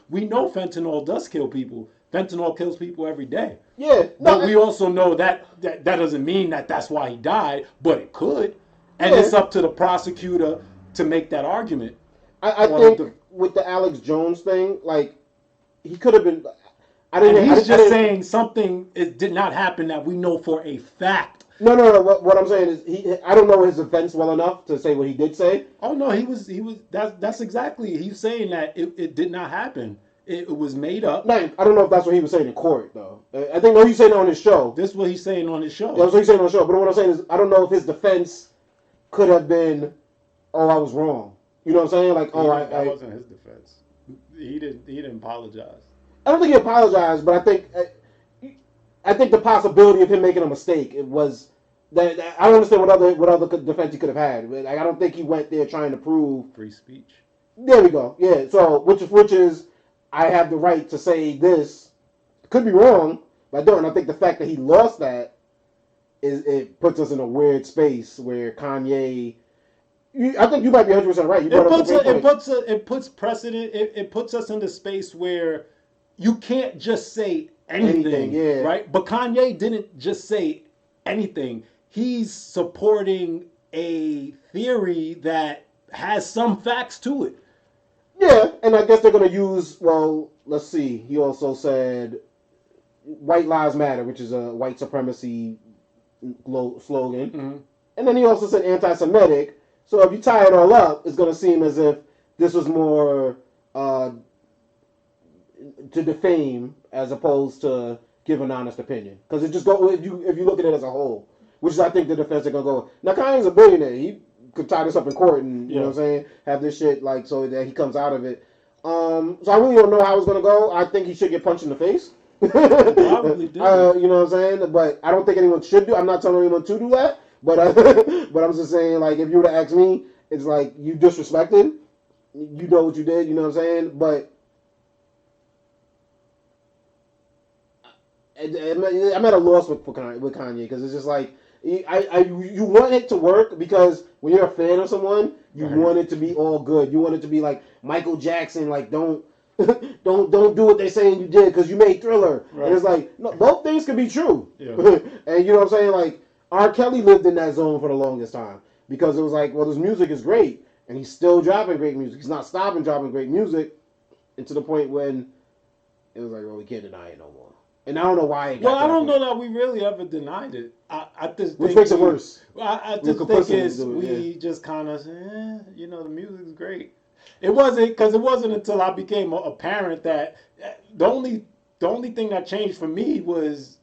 S2: we know fentanyl does kill people. Fentanyl kills people every day.
S1: Yeah.
S2: But we also know that doesn't mean that that's why he died, but it could. And it's up to the prosecutor to make that argument.
S1: I think with the Alex Jones thing, like, he could have been.
S2: He's just saying something did not happen that we know for a fact.
S1: No. What I'm saying is I don't know his offense well enough to say what he did say.
S2: Oh no, he was. That's exactly. He's saying that it did not happen. It was made up.
S1: No, I don't know if that's what he was saying in court though. I think he's saying it on his show.
S2: This is what he's saying on his show.
S1: That's what he's saying on the show. But what I'm saying is I don't know if his defense could have been, oh, I was wrong. You know what I'm saying? Like,
S2: that wasn't his defense. He didn't apologize.
S1: I don't think he apologized, but I think the possibility of him making a mistake was that I don't understand what other defense he could have had. Like, I don't think he went there trying to prove
S2: free speech.
S1: There we go. Yeah. So which is I have the right to say this. Could be wrong, but I don't. And I think the fact that he lost that it puts us in a weird space where Kanye. I think you might be 100% right.
S2: It puts precedent. It puts us in the space where you can't just say anything,
S1: yeah.
S2: Right? But Kanye didn't just say anything. He's supporting a theory that has some facts to it.
S1: Yeah, and I guess they're going to use, well, let's see. He also said White Lives Matter, which is a white supremacy slogan.
S2: Mm-hmm.
S1: And then he also said anti-Semitic. So if you tie it all up, it's going to seem as if this was more to defame as opposed to give an honest opinion. Because it just go if you look at it as a whole, which is I think the defense are going to go. Now Kanye's a billionaire. He could tie this up in court and you know what I'm saying, have this shit like so that he comes out of it. So I really don't know how it's going to go. I think he should get punched in the face.
S2: Probably do.
S1: You know what I'm saying? But I don't think anyone should do. I'm not telling anyone to do that. But but I'm just saying, like, if you were to ask me, it's like you disrespected. You know what you did. You know what I'm saying? But I'm at a loss with Kanye because it's just like you want it to work because when you're a fan of someone, you want it to be all good. You want it to be like Michael Jackson. Like don't do what they're saying you did because you made Thriller. Right. And it's like no, both things can be true.
S2: Yeah.
S1: And you know what I'm saying? Like R. Kelly lived in that zone for the longest time because it was like, well, his music is great and he's still dropping great music. He's not stopping dropping great music, and to the point when it was like, well, we can't deny it no more. And I don't know why.
S2: I don't know that we really ever denied it. I just
S1: which makes it worse.
S2: I just think we just kind of, the music's great. It wasn't until I became a parent that the only thing that changed for me was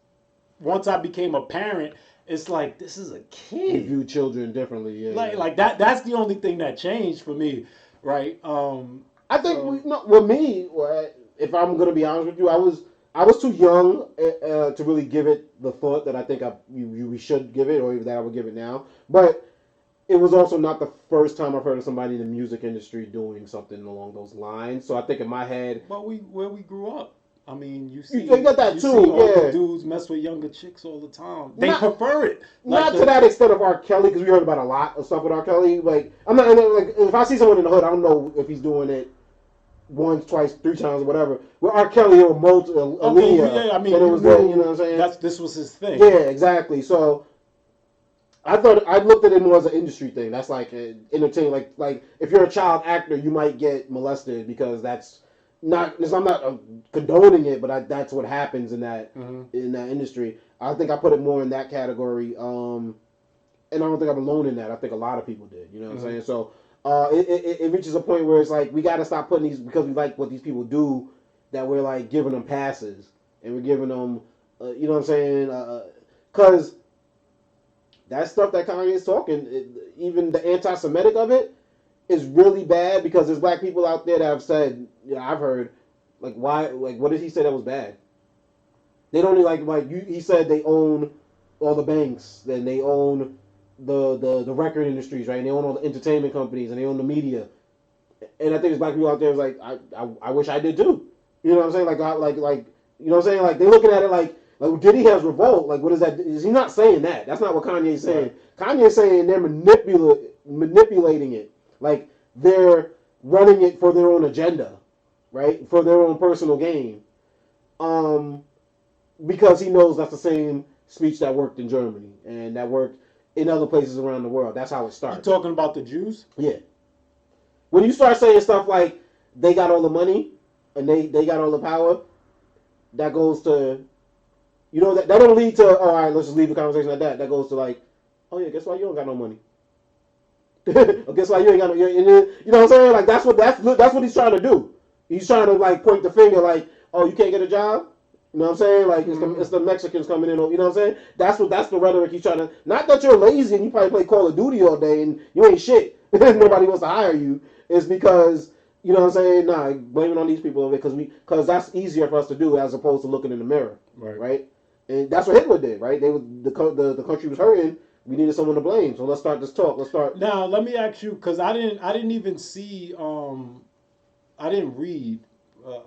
S2: once I became a parent. It's like this is a kid.
S1: You view children differently, yeah.
S2: Like that. That's the only thing that changed for me, right?
S1: I think with me, if I'm gonna be honest with you, I was too young to really give it the thought that I think we should give it, or even that I would give it now. But it was also not the first time I've heard of somebody in the music industry doing something along those lines. So I think in my head,
S2: But where we grew up, I mean,
S1: you got that
S2: you
S1: too,
S2: see older
S1: yeah.
S2: dudes mess with younger chicks all the time. They
S1: Not
S2: prefer it. Like
S1: not to that extent of R. Kelly, because we heard about a lot of stuff with R. Kelly. Like I'm not like if I see someone in the hood, I don't know if he's doing it once, twice, three times, or whatever. With R. Kelly or
S2: okay,
S1: Aaliyah,
S2: yeah, I mean,
S1: then it
S2: you
S1: was
S2: knew
S1: you know what I'm saying?
S2: this was his thing.
S1: Yeah, exactly. So I thought I looked at it more as an industry thing. That's like entertaining. Like if you're a child actor, you might get molested because that's not. I'm not condoning it, but that's what happens in that industry. I think I put it more in that category. And I don't think I'm alone in that. I think a lot of people did. You know what I'm saying? So it reaches a point where it's like we got to stop putting these because we like what these people do. That we're like giving them passes and we're giving them, you know what I'm saying? Because that stuff that Kanye is talking, even the anti-Semitic of it, is really bad because there's black people out there that have said, you know, I've heard, like why, like what did he say that was bad? They don't he said they own all the banks, then they own the record industries, right? And they own all the entertainment companies and they own the media. And I think there's black people out there who's like, I wish I did too. You know what I'm saying? Like you know what I'm saying? Like they're looking at it like Diddy has revolt. Like what is that? Is he not saying that? That's not what Kanye's saying. Right. Kanye's saying they're manipulating it. Like they're running it for their own agenda, right? For their own personal gain. Because he knows that's the same speech that worked in Germany and that worked in other places around the world. That's how it starts.
S2: You talking about the Jews?
S1: Yeah. When you start saying stuff like they got all the money and they got all the power, that goes to, you know, that don't lead to, all right, let's just leave the conversation like that. That goes to like, oh yeah, guess why you don't got no money? Or guess why you ain't got no, you know what I'm saying? Like that's what he's trying to do. He's trying to like point the finger like, oh, you can't get a job? You know what I'm saying? Like it's the Mexicans coming in. You know what I'm saying? That's the rhetoric he's trying to. Not that you're lazy and you probably play Call of Duty all day and you ain't shit. Nobody wants to hire you. It's because you know what I'm saying. Nah, blame it on these people because that's easier for us to do as opposed to looking in the mirror, right? And that's what Hitler did, right? The country was hurting. We needed someone to blame. So let's start this talk. Let's start.
S2: Now let me ask you because I didn't even see I didn't read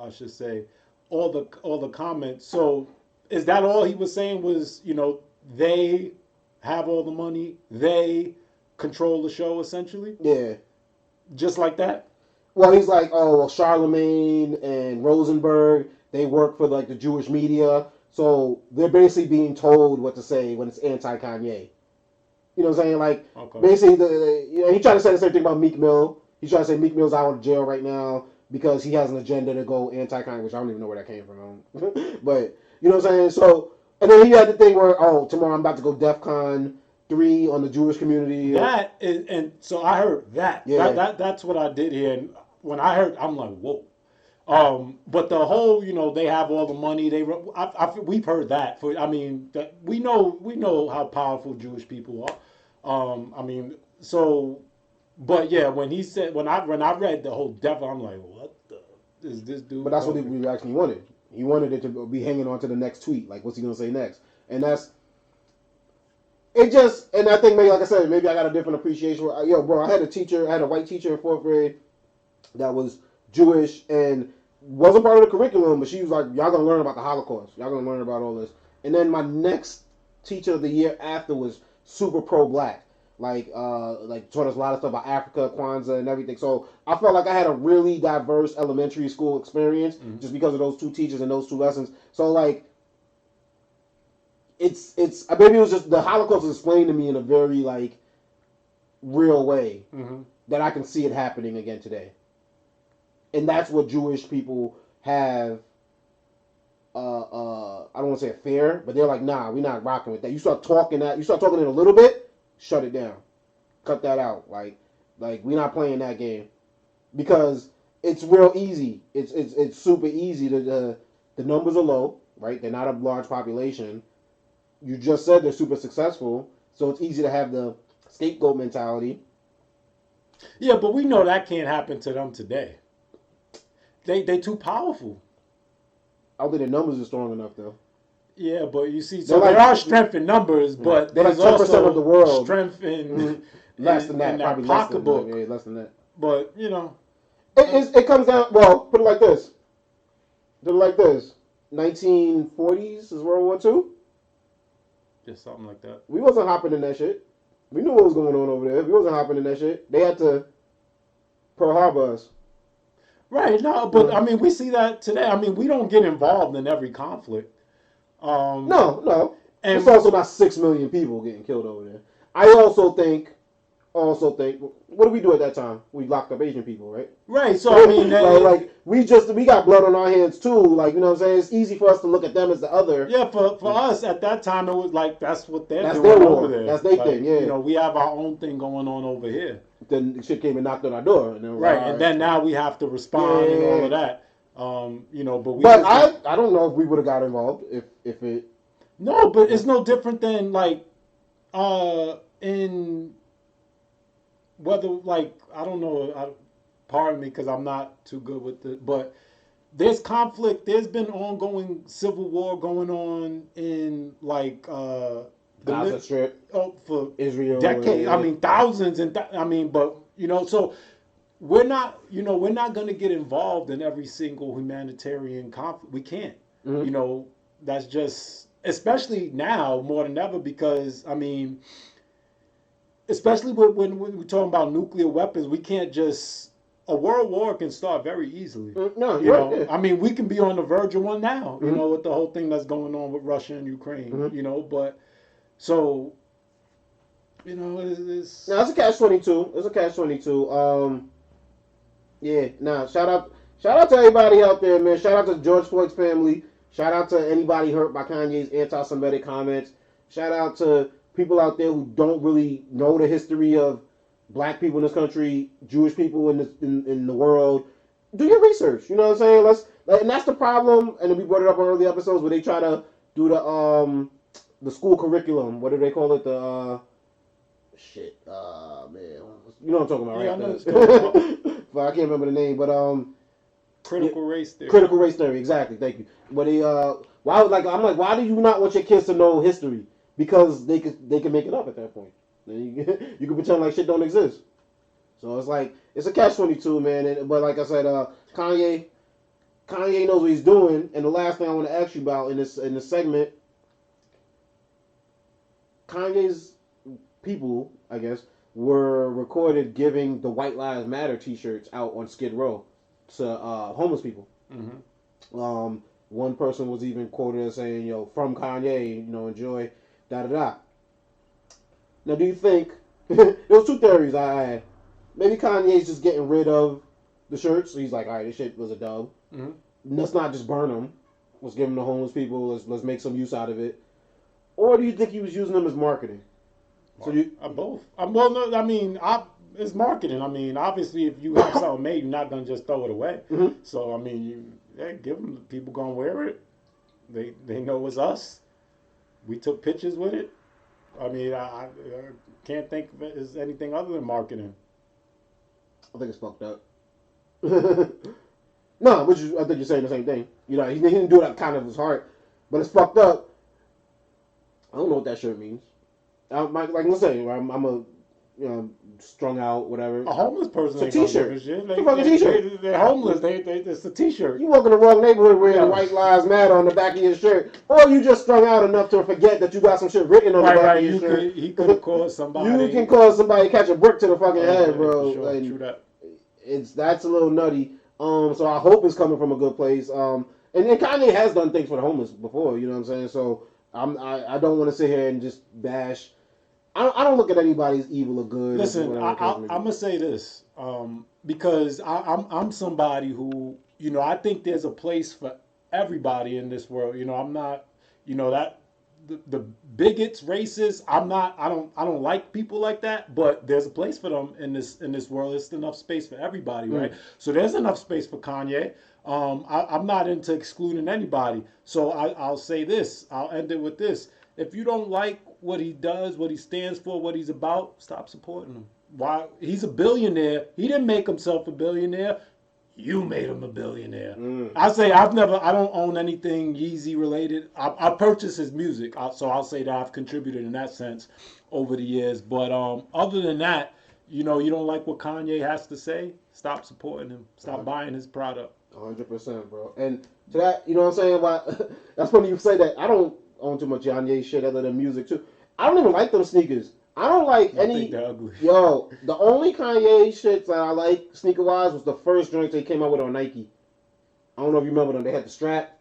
S2: I should say all the comments. So is that all he was saying was, you know, they have all the money, they control the show essentially?
S1: Yeah.
S2: Just like that?
S1: Well, he's like, oh, well, Charlemagne and Rosenberg, they work for like the Jewish media, so they're basically being told what to say when it's anti-Kanye. You know what I'm saying? Like, basically, you know, he tried to say the same thing about Meek Mill. He's trying to say Meek Mill's out of jail right now because he has an agenda to go anti-Kanye, which I don't even know where that came from. But, you know what I'm saying? So, and then he had the thing where, oh, tomorrow I'm about to go DEF CON 3 on the Jewish community.
S2: That is, and so I heard that. Yeah. That's what I did here. And when I heard, I'm like, whoa. But the whole, you know, they have all the money. We've heard that. I mean, we know how powerful Jewish people are. I mean, so, but yeah, when I read the whole devil, I'm like, what the is this dude?
S1: But that's what he actually wanted. He wanted it to be hanging on to the next tweet. Like, what's he gonna say next? And that's. It just, and I think maybe, like I said, maybe I got a different appreciation. Yo, bro, I had a white teacher in 4th grade that was Jewish and wasn't part of the curriculum, but she was like, y'all gonna learn about the Holocaust. Y'all gonna learn about all this. And then my next teacher of the year after was super pro-black. Like taught us a lot of stuff about Africa, Kwanzaa, and everything. So I felt like I had a really diverse elementary school experience just because of those two teachers and those two lessons. So like, it's maybe it was just the Holocaust was explained to me in a very like real way that I can see it happening again today, and that's what Jewish people have. I don't want to say a fear, but they're like, nah, we're not rocking with that. You start talking it a little bit, shut it down, cut that out. Like we're not playing that game because it's real easy. It's super easy to the numbers are low, right? They're not a large population. You just said they're super successful, so it's easy to have the scapegoat mentality.
S2: Yeah, but we know that can't happen to them today. They too powerful.
S1: I don't think the numbers are strong enough, though.
S2: Yeah, but you see,
S1: They're
S2: so
S1: like-
S2: there are strength in numbers, but
S1: They're like
S2: there's
S1: 10%
S2: also
S1: of the world.
S2: strength in
S1: Less than that,
S2: in
S1: probably
S2: pocketbook.
S1: less than that.
S2: But you know,
S1: It comes down. Well, put it like this. 1940s is World War II.
S2: just something like that.
S1: We wasn't hopping in that shit. We knew what was going on over there. We wasn't hopping in that shit. They had to Pearl Harbor us.
S2: Right. No, but I mean, we see that today. I mean, we don't get involved in every conflict.
S1: No.
S2: And
S1: It's also not 6 million people getting killed over there. I also think, what did we do at that time? We locked up Asian people, right?
S2: right. So I mean,
S1: like we got blood on our hands too. Like, you know what I'm saying? It's easy for us to look at them as the other.
S2: yeah, for us at that time, it was like that's what they're
S1: That's
S2: doing
S1: their war.
S2: over there.
S1: That's their
S2: Like,
S1: thing. Yeah.
S2: You know, we have our own thing going on over here.
S1: Then shit came and knocked on our door, and then
S2: Right, and then now we have to respond and all of that. You know, but
S1: I don't know if we would have got involved if it.
S2: No, but it's no different than like in whether like I don't know. Pardon me because I'm not too good with it, but there's conflict. There's been ongoing civil war going on in like the
S1: Gaza Strip,
S2: for
S1: Israel,
S2: decades. I mean thousands and I mean, but you know, so we're not going to get involved in every single humanitarian conflict. We can't.
S1: Mm-hmm.
S2: You know, that's just especially now more than ever because I mean, especially when we're talking about nuclear weapons, we can't just a world war can start very easily.
S1: No,
S2: you know,
S1: yeah.
S2: I mean, we can be on the verge of one now. You know, with the whole thing that's going on with Russia and Ukraine. You know, but so you know, it's
S1: a catch-22. It's a catch-22. Yeah. Nah. Shout out to everybody out there, man. Shout out to George Floyd's family. Shout out to anybody hurt by Kanye's anti-Semitic comments. Shout out to people out there who don't really know the history of black people in this country, Jewish people in the world. Do your research. You know what I'm saying? And that's the problem. And we brought it up on early episodes where they try to do the school curriculum. What do they call it? The man. You know what I'm talking about, right?
S2: Yeah, I know what you're talking about.
S1: But I can't remember the name. But
S2: critical race theory.
S1: Critical race theory, exactly. Thank you. But why do you not want your kids to know history? Because they can make it up at that point. You can pretend like shit don't exist. So it's like it's a catch-22, man. But like I said, Kanye knows what he's doing. And the last thing I want to ask you about in this segment, Kanye's people, I guess, were recorded giving the White Lives Matter T-shirts out on Skid Row to homeless people. Mm-hmm. One person was even quoted as saying, from Kanye, enjoy, da-da-da. Now, do you think, there was two theories I had. Maybe Kanye's just getting rid of the shirts. So he's like, all right, this shit was a dub. Mm-hmm. Let's not just burn them. Let's give them to homeless people. Let's make some use out of it. Or do you think he was using them as marketing?
S2: So both. Well, no, I mean, it's marketing. I mean, obviously, if you have something made, you're not gonna just throw it away. Mm-hmm. So I mean, give them. People gonna wear it. They know it's us. We took pictures with it. I mean, I can't think of it as anything other than marketing.
S1: I think it's fucked up. No, I think you're saying the same thing. He didn't do it kind of his heart, but it's fucked up. I don't know what that shirt means. Like let's say I'm strung out, whatever.
S2: A homeless person.
S1: It's a T-shirt.
S2: It's
S1: a fucking T-shirt.
S2: They're homeless. It's a T-shirt.
S1: You walk in the wrong neighborhood wearing White Lives Matter on the back of your shirt, or you just strung out enough to forget that you got some shit written on the back of your shirt.
S2: He could have caused somebody.
S1: You can cause somebody catch a brick to the fucking head, bro.
S2: Sure, true that.
S1: That's a little nutty. So I hope it's coming from a good place. And Kanye has done things for the homeless before. You know what I'm saying? So I don't want to sit here and just bash. I don't look at anybody as evil or good.
S2: Listen, I'm gonna say this because I'm somebody who I think there's a place for everybody in this world. I'm not that the bigots, racists. I don't like people like that. But there's a place for them in this world. There's enough space for everybody, right? So there's enough space for Kanye. I'm not into excluding anybody. So I'll say this. I'll end it with this. If you don't like what he does, what he stands for, what he's about, stop supporting him. Why? He's a billionaire. He didn't make himself a billionaire. you made him a billionaire.
S1: Mm.
S2: I say I don't own anything Yeezy related. I purchase his music, so I'll say that I've contributed in that sense over the years. But other than that, you don't like what Kanye has to say, stop supporting him. Stop buying his product.
S1: 100%, bro. And to that, you know what I'm saying? Why, that's funny you say that. I don't own too much Kanye shit other than music too. I don't even like them sneakers. I don't like
S2: I think they're ugly.
S1: Yo, the only Kanye shit that I like sneaker wise was the first joint they came out with on Nike. I don't know if you remember them. They had the strap.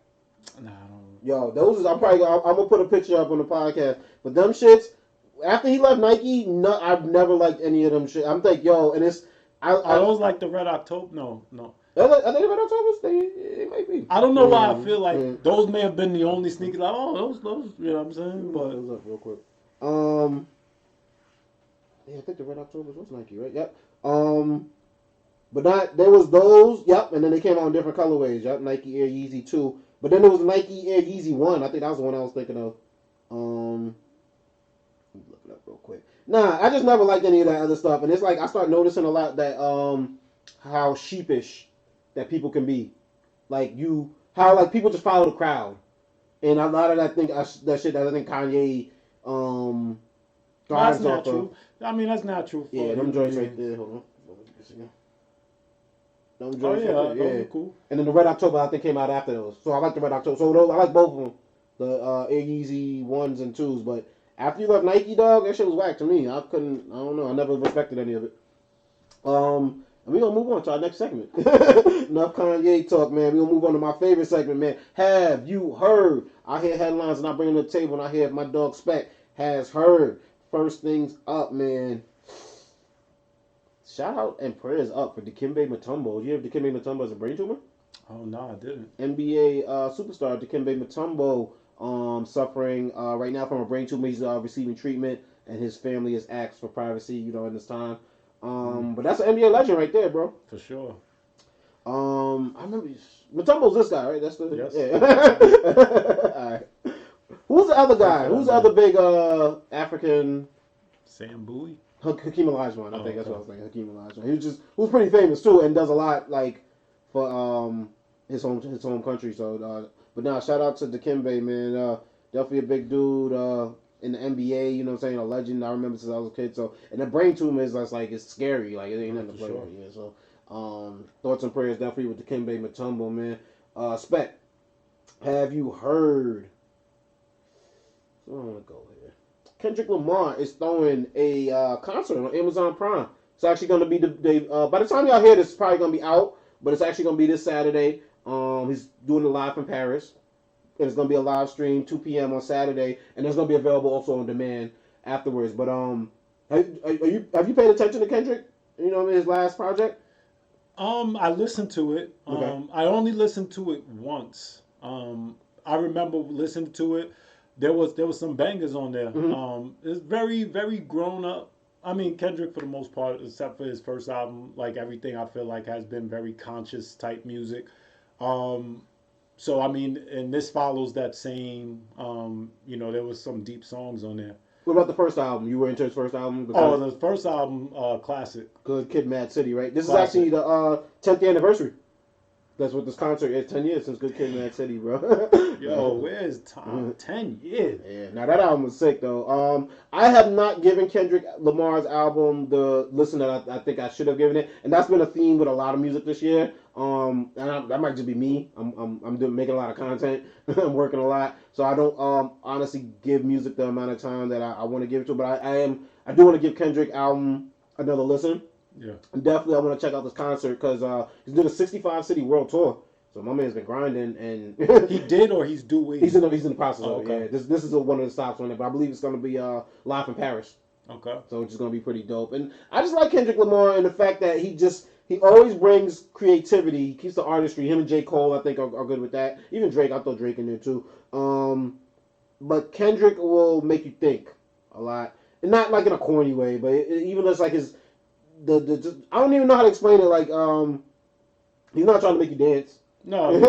S2: Nah, I don't.
S1: Yo, those is I'm gonna put a picture up on the podcast. But them shits, after he left Nike, no, I've never liked any of them shit. I'm like, yo, and it's
S2: Are those like the Red October? No.
S1: Are they Red Octobers? They might be.
S2: I don't know why I feel like those may have been the only sneakers. Like, those, you know what I'm saying? But
S1: those up real quick. Yeah, I think the Red Octobers was Nike, right? Yep. But there was those, yep, and then they came out in different colorways, yep. Nike Air Yeezy 2. But then there was Nike Air Yeezy 1. I think that was the one I was thinking of. Let me look it up real quick. Nah, I just never liked any of that other stuff. And it's like I start noticing a lot that how sheepish that people can be. How people just follow the crowd. And a lot of that shit that I think Kanye
S2: that's not true. I mean, that's not true.
S1: Yeah, them joints right there. Hold on. Them joints right there. Yeah,
S2: cool.
S1: And then the Red October I think came out after those. So I like the Red October. So those I like both of them. The Air Yeezy 1s and 2s. But after you left Nike, dog, that shit was whack to me. I don't know. I never respected any of it. And we're going to move on to our next segment. Enough Kanye talk, man. We're going to move on to my favorite segment, man. Have you heard? I hear headlines and I bring them to the table and I hear if my dog Spec has heard. First things up, man. Shout out and prayers up for Dikembe Mutombo. You have Dikembe Mutombo as a brain tumor?
S2: Oh, no, I didn't.
S1: NBA superstar Dikembe Mutombo suffering right now from a brain tumor. He's receiving treatment and his family has asked for privacy, in this time. But that's an NBA legend right there, bro.
S2: For sure.
S1: I remember Mutombo's this guy, right? That's the
S2: yes.
S1: Yeah. All right. Who's the other guy? Who's the other big African?
S2: Sam Bowie.
S1: Hakeem Olajuwon. I think that's what I was thinking. Hakeem Olajuwon. He was pretty famous too, and does a lot for his home country. So, but now shout out to Dikembe, man. Definitely a big dude in the NBA. You know what I'm saying? A legend. I remember since I was a kid. So, and the brain tumor is it's scary. Like it ain't nothing to play with. Yeah. So, thoughts and prayers definitely with Dikembe Mutombo, man. Spec, have you heard? So I want to go here. Kendrick Lamar is throwing a concert on Amazon Prime. It's actually going to be by the time y'all hear this, it's probably going to be out, but it's actually going to be this Saturday. He's doing it live from Paris. And it's going to be a live stream, 2 p.m. on Saturday, and it's going to be available also on demand afterwards. But have you paid attention to Kendrick? His last project.
S2: I listened to it.
S1: Okay.
S2: I only listened to it once. I remember listening to it. There was some bangers on there.
S1: Mm-hmm.
S2: It's very, very grown up. I mean, Kendrick for the most part, except for his first album, like everything I feel like has been very conscious type music. So I mean, and this follows that same. There was some deep songs on there.
S1: What about the first album? You were into his first album?
S2: The first album, classic.
S1: Good Kid, Mad City, right? This
S2: Classic.
S1: is actually the 10th anniversary. That's what this concert is. 10 years since Good Kid, Mad City, bro.
S2: Yo, where's time? 10 years.
S1: Yeah. Now that album was sick though. I have not given Kendrick Lamar's album the listen that I think I should have given it, and that's been a theme with a lot of music this year. And that might just be me. I'm making a lot of content. I'm working a lot, so I don't honestly give music the amount of time that I want to give it to. But I do want to give Kendrick album another listen.
S2: Yeah.
S1: And definitely I want to check out this concert because he's doing a 65-city world tour. So my man's been grinding and
S2: he did or he's doing.
S1: He's in the process of it.
S2: Okay.
S1: Yeah. This is one of the stops on it, but I believe it's going to be live in Paris.
S2: Okay.
S1: So it's just going to be pretty dope. And I just like Kendrick Lamar and the fact that he always brings creativity. He keeps the artistry. Him and J. Cole, I think, are good with that. Even Drake, I throw Drake in there too. But Kendrick will make you think a lot, and not like in a corny way, but even just like his. I don't even know how to explain it. Like, he's not trying to make you dance.
S2: No,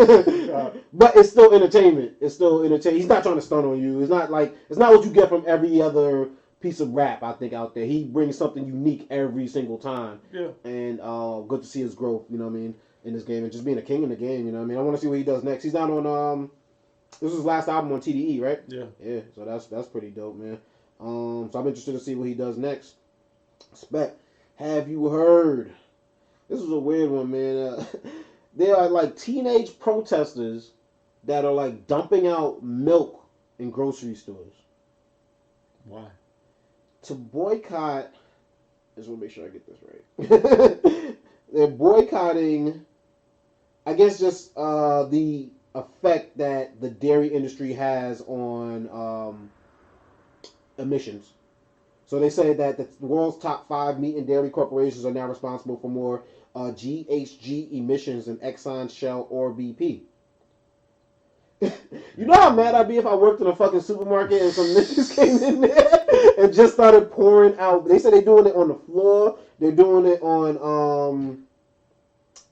S1: but it's still entertainment. It's still entertaining. He's not trying to stunt on you. It's not what you get from every other piece of rap I think out there. He brings something unique every single time.
S2: Yeah.
S1: And good to see his growth. You know what I mean? in this game and just being a king in the game. You know what I mean? I want to see what he does next. He's not on this was his last album on TDE, right?
S2: Yeah.
S1: Yeah. So that's pretty dope, man. So I'm interested to see what he does next. Spec, have you heard? This is a weird one, man. There are like teenage protesters that are like dumping out milk in grocery stores.
S2: Why?
S1: To boycott. I just want to make sure I get this right. They're boycotting, I guess, just the effect that the dairy industry has on emissions. So they say that the world's top 5 meat and dairy corporations are now responsible for more GHG emissions than Exxon, Shell, or BP. You know how mad I'd be if I worked in a fucking supermarket and some niggas came in there and just started pouring out. They said they're doing it on the floor. They're doing it on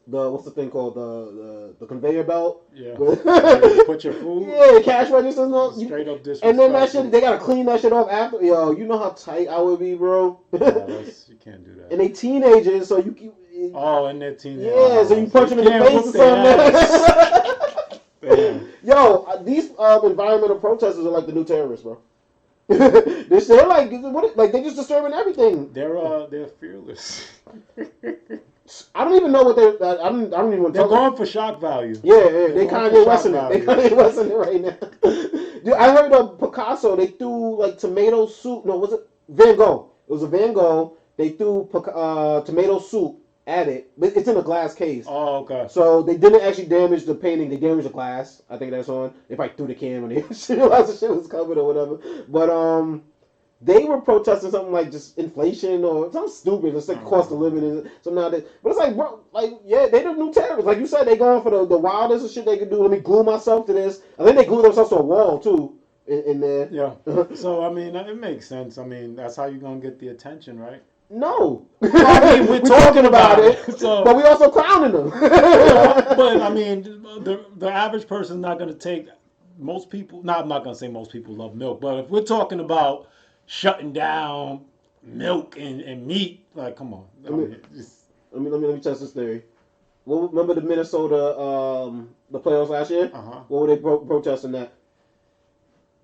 S1: the what's the thing called, the conveyor belt.
S2: Yeah. Put your food.
S1: Yeah, cash registers.
S2: Straight up disrespect.
S1: And then that shit, they gotta clean that shit off after. Yo, you know how tight I would be, bro.
S2: Yeah, you can't do that.
S1: And they teenagers, so you.
S2: Oh, and they're teenagers.
S1: Yeah, so you punch them in the face or something.
S2: Damn.
S1: Yo, these environmental protesters are like the new terrorists, bro. They're like, they're just disturbing everything.
S2: They're fearless.
S1: I don't even know what they're. I don't even want to.
S2: They're going for shock value.
S1: Yeah, they Kanye West in it. They Kanye West in it right now. Dude, I heard of Picasso. They threw like tomato soup. No, was it Van Gogh? It was a Van Gogh. They threw tomato soup at it, but it's in a glass case.
S2: Oh, okay.
S1: So they didn't actually damage the painting. They damaged the glass. I think that's on. They probably threw the camera. They realized the shit was covered or whatever. But they were protesting something like just inflation or something stupid. It's like cost of living and something like that. But it's like, bro, like, yeah, they the new terrorists. Like you said, they going for the wildest of shit they could do. Let me glue myself to this. I think they glue themselves to a wall too in there.
S2: Yeah. So I mean, it makes sense. I mean, that's how you're gonna get the attention, right?
S1: No.
S2: Well, I mean, we're talking about it, so,
S1: but we also clowning them.
S2: But I mean, the average person's not going to take. Most people. No, I'm not going to say most people love milk, but if we're talking about shutting down milk and meat, like, come on.
S1: Let me test this theory. Well, remember the Minnesota the playoffs last year? What were they protesting that?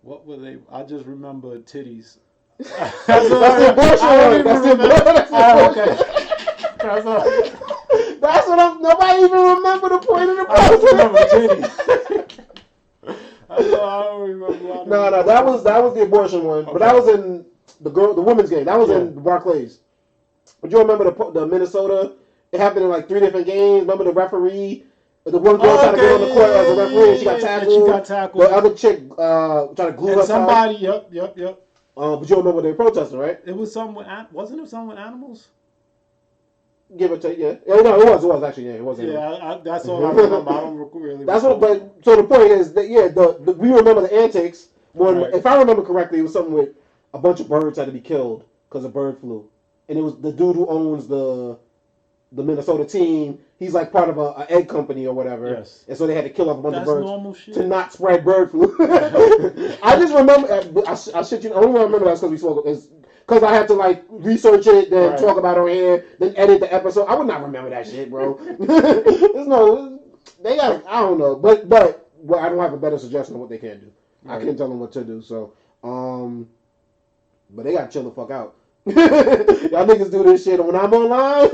S2: What were they? I just remember titties.
S1: That's the abortion one. That's the abortion.
S2: Oh, okay.
S1: That's what I'm. Nobody even remember the point of the post.
S2: I remember titties. I don't remember.
S1: No, that was the abortion one. Okay. But that was in the women's game. That was in Barclays. But you remember the Minnesota? It happened in like 3 different games. Remember the referee? The one girl tried to get on the court as a referee, and she got tackled. The other chick tried to glue herself.
S2: Somebody. Yep.
S1: But you remember they were protesting, right?
S2: It was wasn't it something with animals?
S1: Give or take, yeah. No, it was actually, yeah, it was.
S2: Yeah, that's all I remember. I don't really.
S1: That's what. But so the point is that we remember the antics. Right. If I remember correctly, it was something with a bunch of birds had to be killed because a bird flew, and it was the dude who owns the Minnesota team. He's like part of an egg company or whatever.
S2: Yes.
S1: And so they had to kill off a bunch of birds
S2: normal shit.
S1: to not spread bird flu. I just remember. I shit you. I only remember that because we spoke. Because I had to like research it, then talk about it on here, then edit the episode. I would not remember that shit, bro. They got. I don't know, but I don't have a better suggestion of what they can do. Right. I can't tell them what to do. So, but they got to chill the fuck out. Y'all niggas do this shit when I'm online.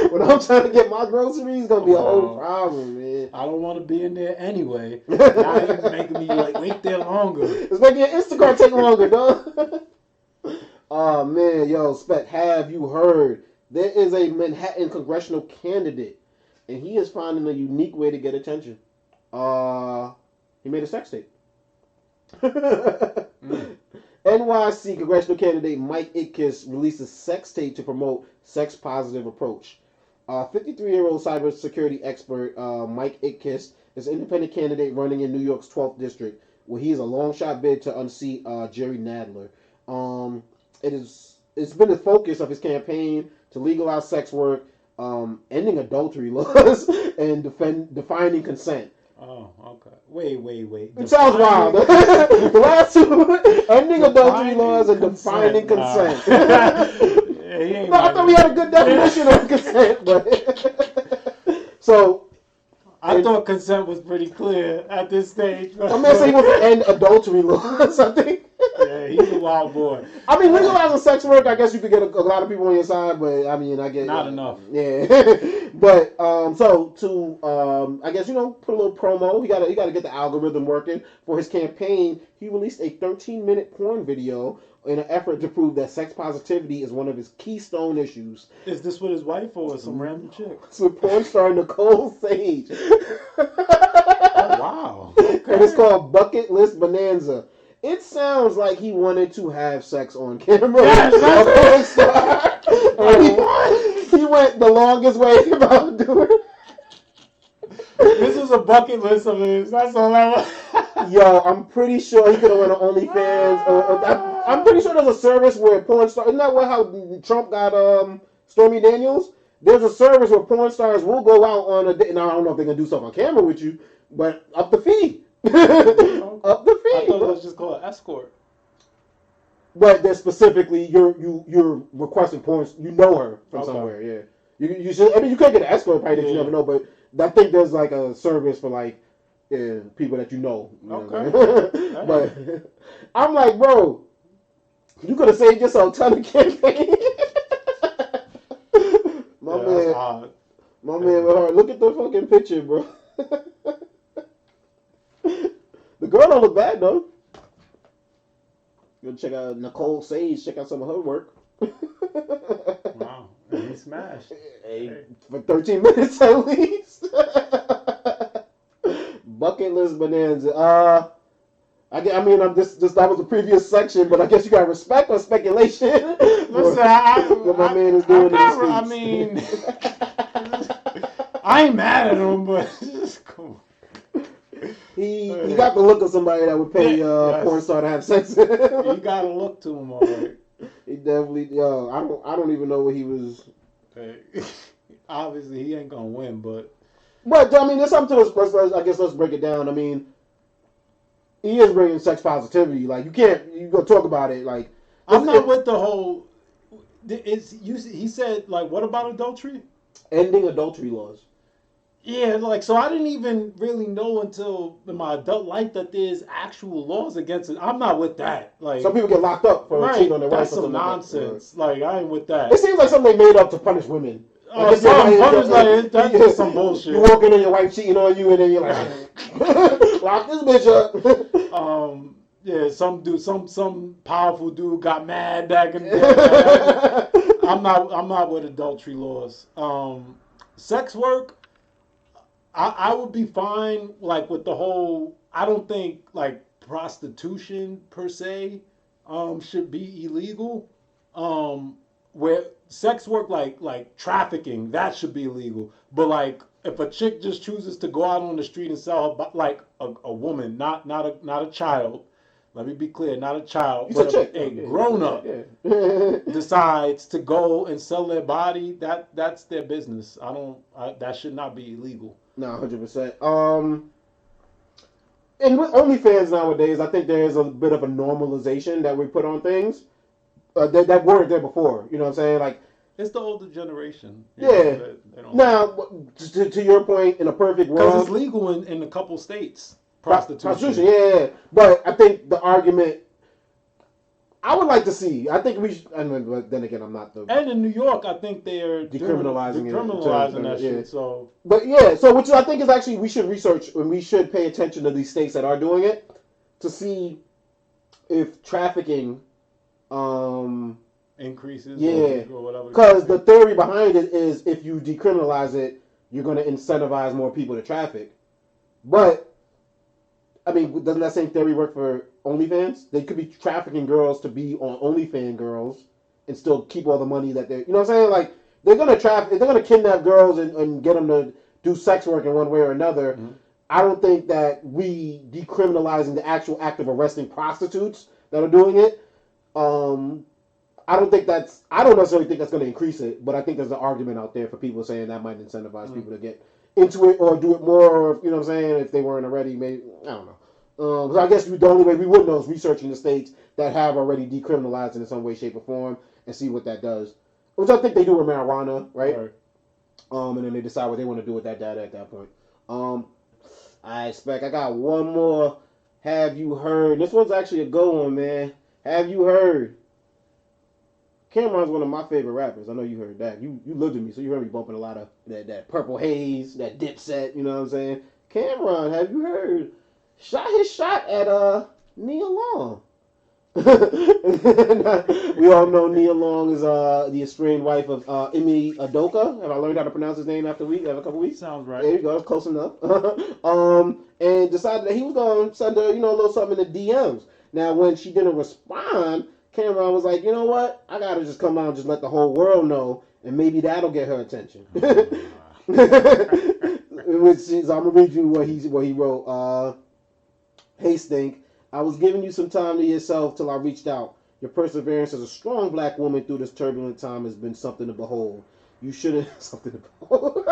S1: When I'm trying to get my groceries, it's gonna be a whole problem, man.
S2: I don't want to be in there anyway. Now you're making me like wait there longer.
S1: It's making your Instacart take longer, dog. Oh man, yo, Spec, have you heard? There is a Manhattan congressional candidate, and he is finding a unique way to get attention. He made a sex tape. NYC congressional candidate Mike Itkis released a sex tape to promote sex-positive approach. 53-year-old cybersecurity expert Mike Itkis is an independent candidate running in New York's 12th district, where he is a long-shot bid to unseat Jerry Nadler. It's been the focus of his campaign to legalize sex work, ending adultery laws, and defining consent.
S2: Oh, okay. Wait.
S1: It sounds wild. The last two, ending adultery laws and defining consent. I thought we had a good definition of consent, but So
S2: I thought consent was pretty clear at this stage.
S1: my man said he wants to end adultery laws. I think.
S2: Yeah, he's a wild boy.
S1: I mean, legalizing sex work, I guess you could get a lot of people on your side, but I mean, I get
S2: not enough.
S1: Yeah, but so to I guess put a little promo. He got to get the algorithm working for his campaign. He released a 13-minute porn video in an effort to prove that sex positivity is one of his keystone issues.
S2: Is this with his wife or with some random chick?
S1: It's with porn star Nicole Sage.
S2: Oh, wow. Okay.
S1: And it's called Bucket List Bonanza. It sounds like he wanted to have sex on camera.
S2: Yes,
S1: he went the longest way about doing it.
S2: This was a bucket list of his. That's all I want.
S1: Yo, I'm pretty sure he could have went on OnlyFans. I'm pretty sure there's a service where porn stars. Isn't that how Trump got Stormy Daniels? There's a service where porn stars will go out on a date. Now I don't know if they're gonna do stuff on camera with you, but up the fee. Up the fee.
S2: I thought it was just called escort.
S1: But they're specifically you're requesting porn. You know her from somewhere. Yeah. You should. I mean, you could get an escort probably that you never know, but I think there's like a service for like people that you know.
S2: Okay.
S1: But I'm like, bro, you could have saved yourself a ton of campaign. My man with her. Look at the fucking picture, bro. The girl don't look bad though. Go check out Nicole Sage. Check out some of her work.
S2: Wow, and he smashed.
S1: Hey, for 13 minutes at least. Bucket list bonanza. I mean, that was the previous section, but I guess you got respect on speculation.
S2: Listen,
S1: what my man is doing.
S2: I mean, I ain't mad at him, but it's cool.
S1: He got the look of somebody that would pay porn star to have sex.
S2: You got to look to him, all right.
S1: He definitely. I don't even know what he was.
S2: Hey, obviously, he ain't gonna win, but
S1: I mean, there's something to this. I guess let's break it down. I mean, he is bringing sex positivity. Like you go talk about it. Like
S2: I'm not with the whole. He said like, what about adultery?
S1: Ending adultery laws.
S2: Yeah, like, so I didn't even really know until in my adult life that there's actual laws against it. I'm not with that. Like,
S1: some people get locked up for cheating on their wife.
S2: That's some nonsense. Like, I ain't with that.
S1: It seems like something they made up to punish women.
S2: That's just some bullshit.
S1: You walk in and your wife cheating on you, and then you're like, lock this bitch
S2: up. Yeah, some powerful dude got mad back in the day. I'm not with adultery laws. Sex work. I would be fine, like, with the whole. I don't think like prostitution per se should be illegal. Where sex work, like trafficking, that should be illegal. But like, if a chick just chooses to go out on the street and sell her, like a woman, not a child. Let me be clear, not a child, but a grown up decides to go and sell their body. That's their business. That should not be illegal.
S1: No, 100%. And with OnlyFans nowadays, I think there is a bit of a normalization that we put on things that weren't there before. You know what I'm saying? Like,
S2: it's the older generation.
S1: Yeah. Now, to your point, in a perfect world,
S2: because it's legal in a couple states. Prostitution.
S1: Yeah. But I think the argument I would like to see. I think we should, but then again, I'm not the.
S2: And in New York, I think they're
S1: decriminalizing
S2: that shit. So,
S1: but yeah, so which I think is actually we should research and we should pay attention to these states that are doing it to see if trafficking
S2: increases.
S1: Yeah,
S2: or whatever.
S1: Because the theory behind it is if you decriminalize it, you're going to incentivize more people to traffic. But I mean, doesn't that same theory work for OnlyFans? They could be trafficking girls to be on OnlyFans girls and still keep all the money that they're... You know what I'm saying? Like, they're going to kidnap girls and get them to do sex work in one way or another. Mm-hmm. I don't think that we decriminalizing the actual act of arresting prostitutes that are doing it, I don't necessarily think that's going to increase it, but I think there's an argument out there for people saying that might incentivize people to get into it or do it more, you know what I'm saying, if they weren't already, maybe, I don't know. So I guess the only way we would know is researching the states that have already decriminalized in some way, shape, or form and see what that does. Which I think they do with marijuana, right? And then they decide what they want to do with that data at that point. I got one more. Have you heard? This one's actually a go on, man. Have you heard? Camron's one of my favorite rappers. I know you heard that. You lived with me, so you heard me bumping a lot of that Purple Haze, that Dipset. You know what I'm saying? Camron, have you heard? Shot his shot at Nia Long. We all know Nia Long is the estranged wife of Imi Adoka. Have I learned how to pronounce his name after a couple weeks?
S2: Sounds right.
S1: There you go, that's close enough. And decided that he was going to send her, a little something in the DMs. Now, when she didn't respond, Camron was like, you know what? I gotta just come out and just let the whole world know, and maybe that'll get her attention. Which is, I'm gonna read you what he wrote. Hey Stink, I was giving you some time to yourself till I reached out. Your perseverance as a strong black woman through this turbulent time has been something to behold. You shouldn't something to behold.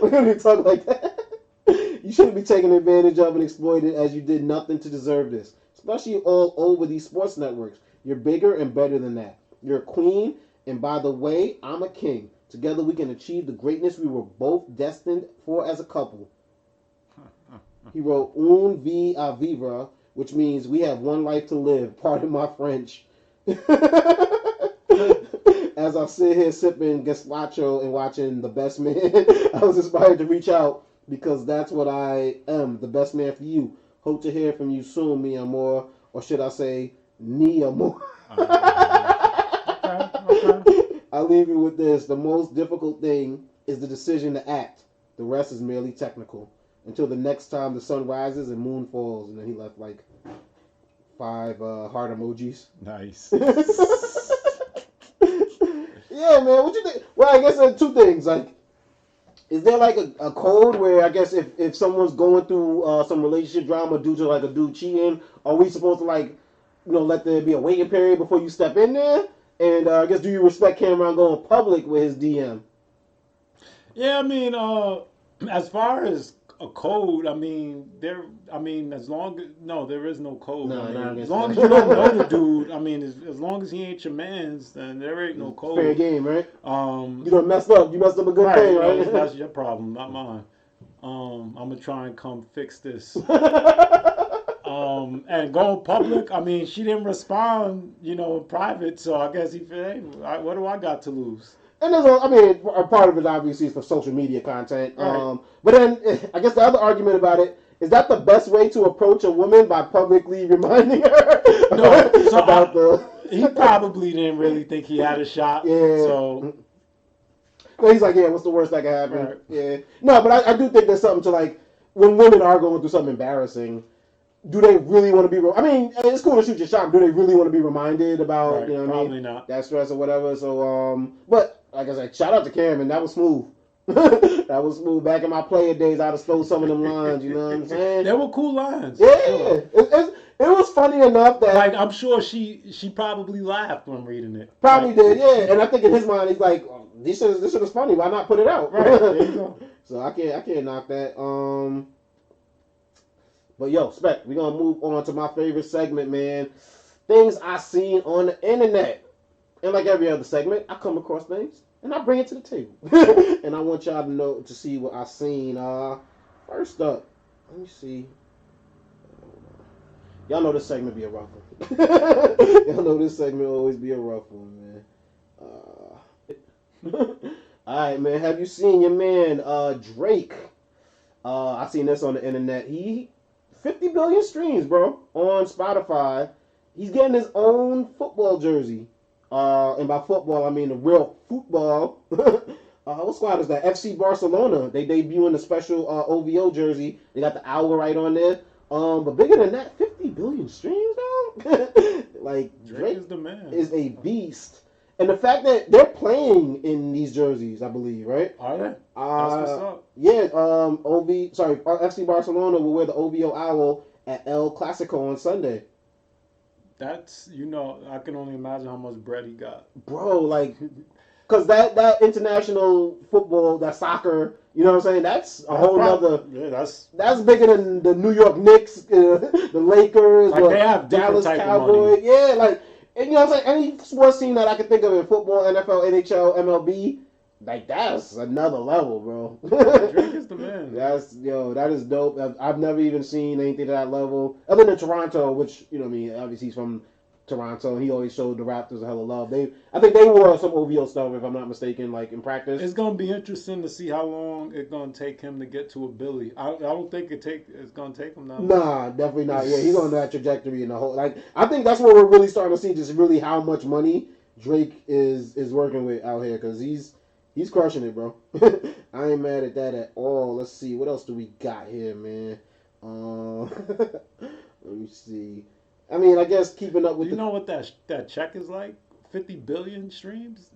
S1: We're gonna talk like that. You shouldn't be taken advantage of and exploited, as you did nothing to deserve this. Especially all over these sports networks. You're bigger and better than that. You're a queen, and by the way, I'm a king. Together we can achieve the greatness we were both destined for as a couple. He wrote, Un vie à vivre, which means we have one life to live. Pardon my French. As I sit here sipping gazpacho and watching The Best Man, I was inspired to reach out because that's what I am, the best man for you. Hope to hear from you soon, mi amor, or should I say, ni amor. Okay. I'll leave you with this. The most difficult thing is the decision to act. The rest is merely technical. Until the next time the sun rises and moon falls. And then he left like 5 heart emojis.
S2: Nice.
S1: Yeah, man. What you think? Well, I guess there's 2 things. Like, is there like a code where I guess if someone's going through some relationship drama due to like a dude cheating, are we supposed to like, let there be a waiting period before you step in there? And I guess do you respect Camron going public with his DM?
S2: Yeah, I mean, as far as a code, as long as there is no code.
S1: No,
S2: as long as you don't know the dude, as long as he ain't your man's, then there ain't no code.
S1: Fair game, right? You done messed up. You messed up a good thing, right?
S2: That's your problem, not mine. I'm gonna try and come fix this. And going public, she didn't respond, in private, so I guess he feel, hey, what do I got to lose?
S1: And there's a part of it obviously is for social media content. Right. But then I guess the other argument about it is that the best way to approach a woman by publicly reminding her about
S2: he probably didn't really think he had a shot.
S1: Yeah.
S2: So
S1: he's like, yeah, what's the worst that can happen? Right. Yeah. No, but I do think there's something to like when women are going through something embarrassing. Do they really want to be? It's cool to shoot your shot. Do they really want to be reminded about?
S2: Right, probably not.
S1: That stress or whatever. So, but like I said, shout out to Cameron. That was smooth. That was smooth. Back in my player days, I'd have stole some of them lines. You know what I'm saying?
S2: They were cool lines.
S1: Yeah, sure. It was funny enough that
S2: I'm sure she probably laughed when reading it.
S1: Probably did, yeah. And I think in his mind, he's like, this shit is funny. Why not put it out?
S2: Right. There you go.
S1: So I can't knock that. But yo, Spec, we're gonna move on to my favorite segment, man. Things I seen on the internet. And like every other segment, I come across things and I bring it to the table. And I want y'all to see what I seen. First up, let me see. Y'all know this segment be a rough one. Y'all know this segment always be a rough one, man. Alright, man. Have you seen your man Drake? I seen this on the internet. He 50 billion streams, bro, on Spotify. He's getting his own football jersey. And by football, I mean the real football. What squad is that? FC Barcelona. They debuting a special OVO jersey. They got the owl right on there. But bigger than that, 50 billion streams, dog. Like Drake
S2: is the man.
S1: Is a beast. And the fact that they're playing in these jerseys, I believe, right?
S2: Are they? That's what's up.
S1: Yeah, FC Barcelona will wear the OVO owl at El Clasico on Sunday.
S2: That's, I can only imagine how much bread he got.
S1: Bro, like, because that international football, that soccer, you know what I'm saying? That's a whole nother.
S2: Yeah,
S1: that's bigger than the New York Knicks, the Lakers,
S2: like they have
S1: Dallas
S2: type
S1: Cowboys. Yeah, like, and you know what I'm saying? Any sports team that I can think of in football, NFL, NHL, MLB, like that's another level, bro.
S2: Drake is the man.
S1: That is dope. I've never even seen anything to that level other than Toronto, which you know, what I mean, obviously he's from Toronto. He always showed the Raptors a hell of love. I think they wore some OVO stuff, if I'm not mistaken, like in practice.
S2: It's gonna be interesting to see how long it's gonna take him to get to a Billy. I don't think it's gonna take him that long.
S1: Nah, definitely not. Yeah, he's on that trajectory in the whole. Like, I think that's where we're really starting to see just really how much money Drake is working with out here, because he's crushing it, bro. I ain't mad at that at all. Let's see, what else do we got here, man? Let me see. I mean, I guess keeping up with.
S2: You know what that check is like? 50 billion streams.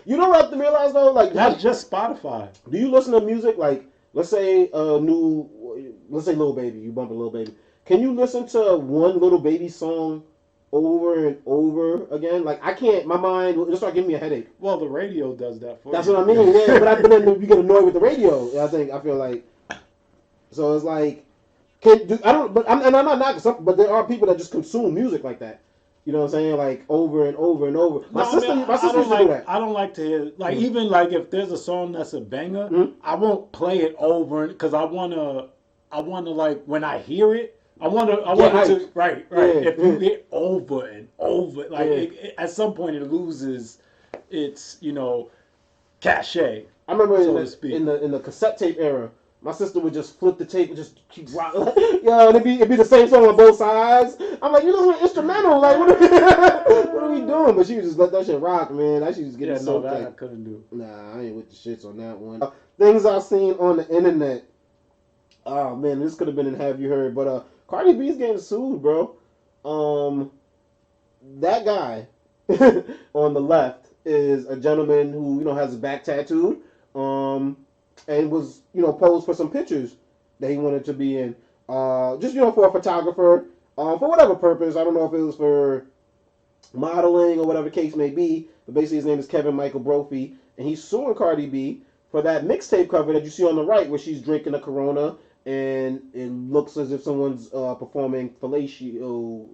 S1: You know what I have to realize though? Like,
S2: that's just Spotify.
S1: Do you listen to music? Like, let's say Lil Baby. You bump a Lil Baby. Can you listen to one Lil Baby song over and over again? Like, I can't. My mind will start giving me a headache.
S2: Well, the radio does that for you.
S1: That's what I mean. Yeah, but then you get annoyed with the radio. I feel like. So it's like, I'm not knocking something, but there are people that just consume music like that. You know what I'm saying? Like over and over and over. My sister used to do that.
S2: I don't like to hear, like, even like if there's a song that's a banger, I won't play it over because I wanna like when I hear it, I want to right. Yeah. If you hear over and over, like at some point it loses its cachet.
S1: I remember in the cassette tape era. My sister would just flip the tape and just keep rocking. Yo, it'd be the same song on both sides. I'm like, you listen to instrumental. Like, what are we doing? But she would just let that shit rock, man. That shit was getting so
S2: that I couldn't do.
S1: Nah, I ain't with the shits on that one. Things I've seen on the internet. Oh, man, this could have been in Have You Heard. But Cardi B's getting sued, bro. That guy on the left is a gentleman who, has his back tattooed. And was, posed for some pictures that he wanted to be in. Just, for a photographer, for whatever purpose. I don't know if it was for modeling or whatever case may be. But basically his name is Kevin Michael Brophy. And he's suing Cardi B for that mixtape cover that you see on the right where she's drinking a Corona. And it looks as if someone's performing fellatio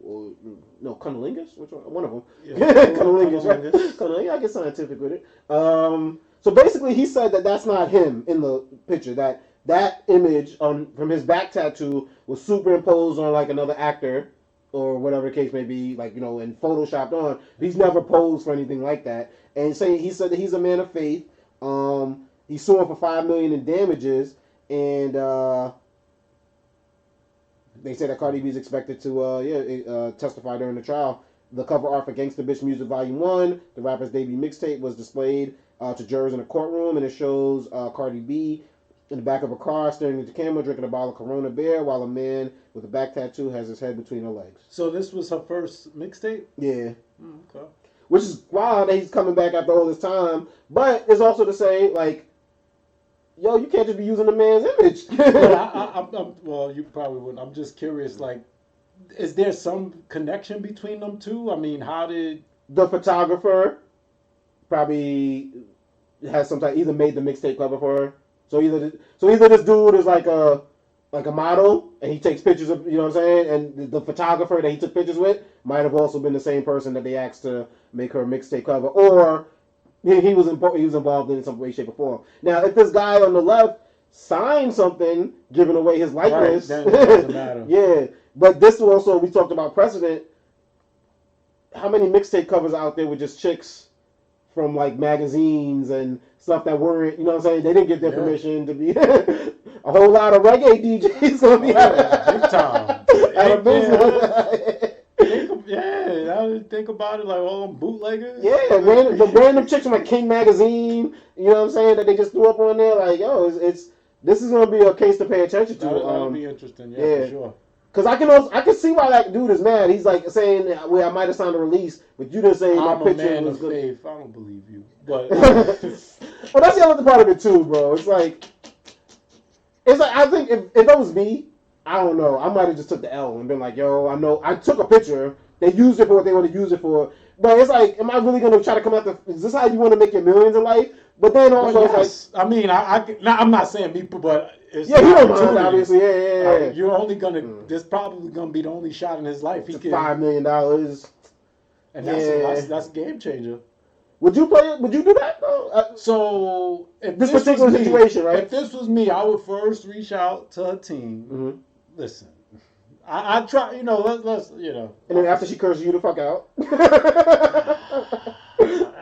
S1: or, cunnilingus? Which one of them? Yeah, cunnilingus, right? Cunnilingus. I get scientific with it. So basically, he said that that's not him in the picture. That image from his back tattoo was superimposed on like another actor or whatever the case may be, like and photoshopped on. He's never posed for anything like that. And he said that he's a man of faith. He's suing for $5 million in damages, and they say that Cardi B is expected to testify during the trial. The cover art for Gangsta Bitch Music Volume 1, the rapper's debut mixtape, was displayed to jurors in a courtroom, and it shows Cardi B in the back of a car staring at the camera, drinking a bottle of Corona beer, while a man with a back tattoo has his head between her legs.
S2: So this was her first mixtape?
S1: Yeah.
S2: Okay.
S1: Which is wild that he's coming back after all this time, but it's also to say, like, yo, you can't just be using a man's image.
S2: Well, you probably wouldn't. I'm just curious, like, is there some connection between them two? I mean, how did...
S1: The photographer probably has some type, either made the mixtape cover for her. So either this dude is like a model and he takes pictures of, you know what I'm saying, and the photographer that he took pictures with might have also been the same person that they asked to make her mixtape cover, or he was involved in some way, shape, or form. Now, if this guy on the left signed something giving away his likeness,
S2: right, then it doesn't matter.
S1: Yeah, but this also, we talked about precedent. How many mixtape covers out there with just chicks from like magazines and stuff that weren't, you know what I'm saying? They didn't get their permission to be a whole lot of reggae DJs gonna be
S2: big time.
S1: Out of business.
S2: I think about it like all them bootleggers.
S1: Yeah, the random chicks from like King magazine, you know what I'm saying, that they just threw up on there. Like, yo, this is gonna be a case to pay attention to.
S2: That'll be interesting, for sure.
S1: Because I can see why that dude is mad. He's like saying, well, I might have signed a release, but you didn't say my picture was good.
S2: Faith. I don't believe you. But
S1: well, that's the other part of it too, bro. It's like I think if it was me, I don't know, I might have just took the L and been like, yo, I know I took a picture. They used it for what they want to use it for. But it's like, am I really going to try to come after? Is this how you want to make your millions in life? But then also,
S2: it's like, I mean, I'm not saying me, but it's
S1: he don't mind, obviously. Yeah.
S2: You're only gonna. This probably gonna be the only shot in his life. He can
S1: $5 million,
S2: and that's a game changer.
S1: Would you play it? Would you do that though?
S2: So if
S1: This
S2: was
S1: particular
S2: me-
S1: situation, right?
S2: If this was me, I would first reach out to her team.
S1: Mm-hmm.
S2: Listen, I try. Let's.
S1: And then after she curses you the fuck out,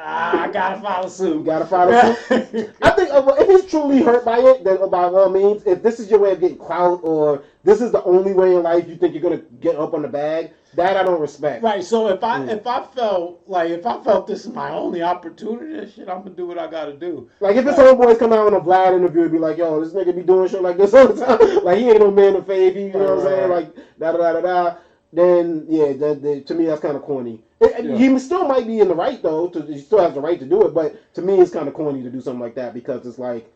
S2: I gotta follow suit.
S1: you gotta follow suit. I think if he's truly hurt by it, then by all means, if this is your way of getting clout or this is the only way in life you think you're gonna get up on the bag, that I don't respect.
S2: Right. So if I felt this is my only opportunity, shit, I'm gonna do what I gotta do.
S1: Like if his homeboys come out in a Vlad interview and be like, "Yo, this nigga be doing shit like this all the time," like he ain't no man of faith, you know what I'm saying? Like da da da da da. Then yeah, to me that's kind of corny. He still might be in the right though. He still has the right to do it, but to me it's kind of corny to do something like that because it's like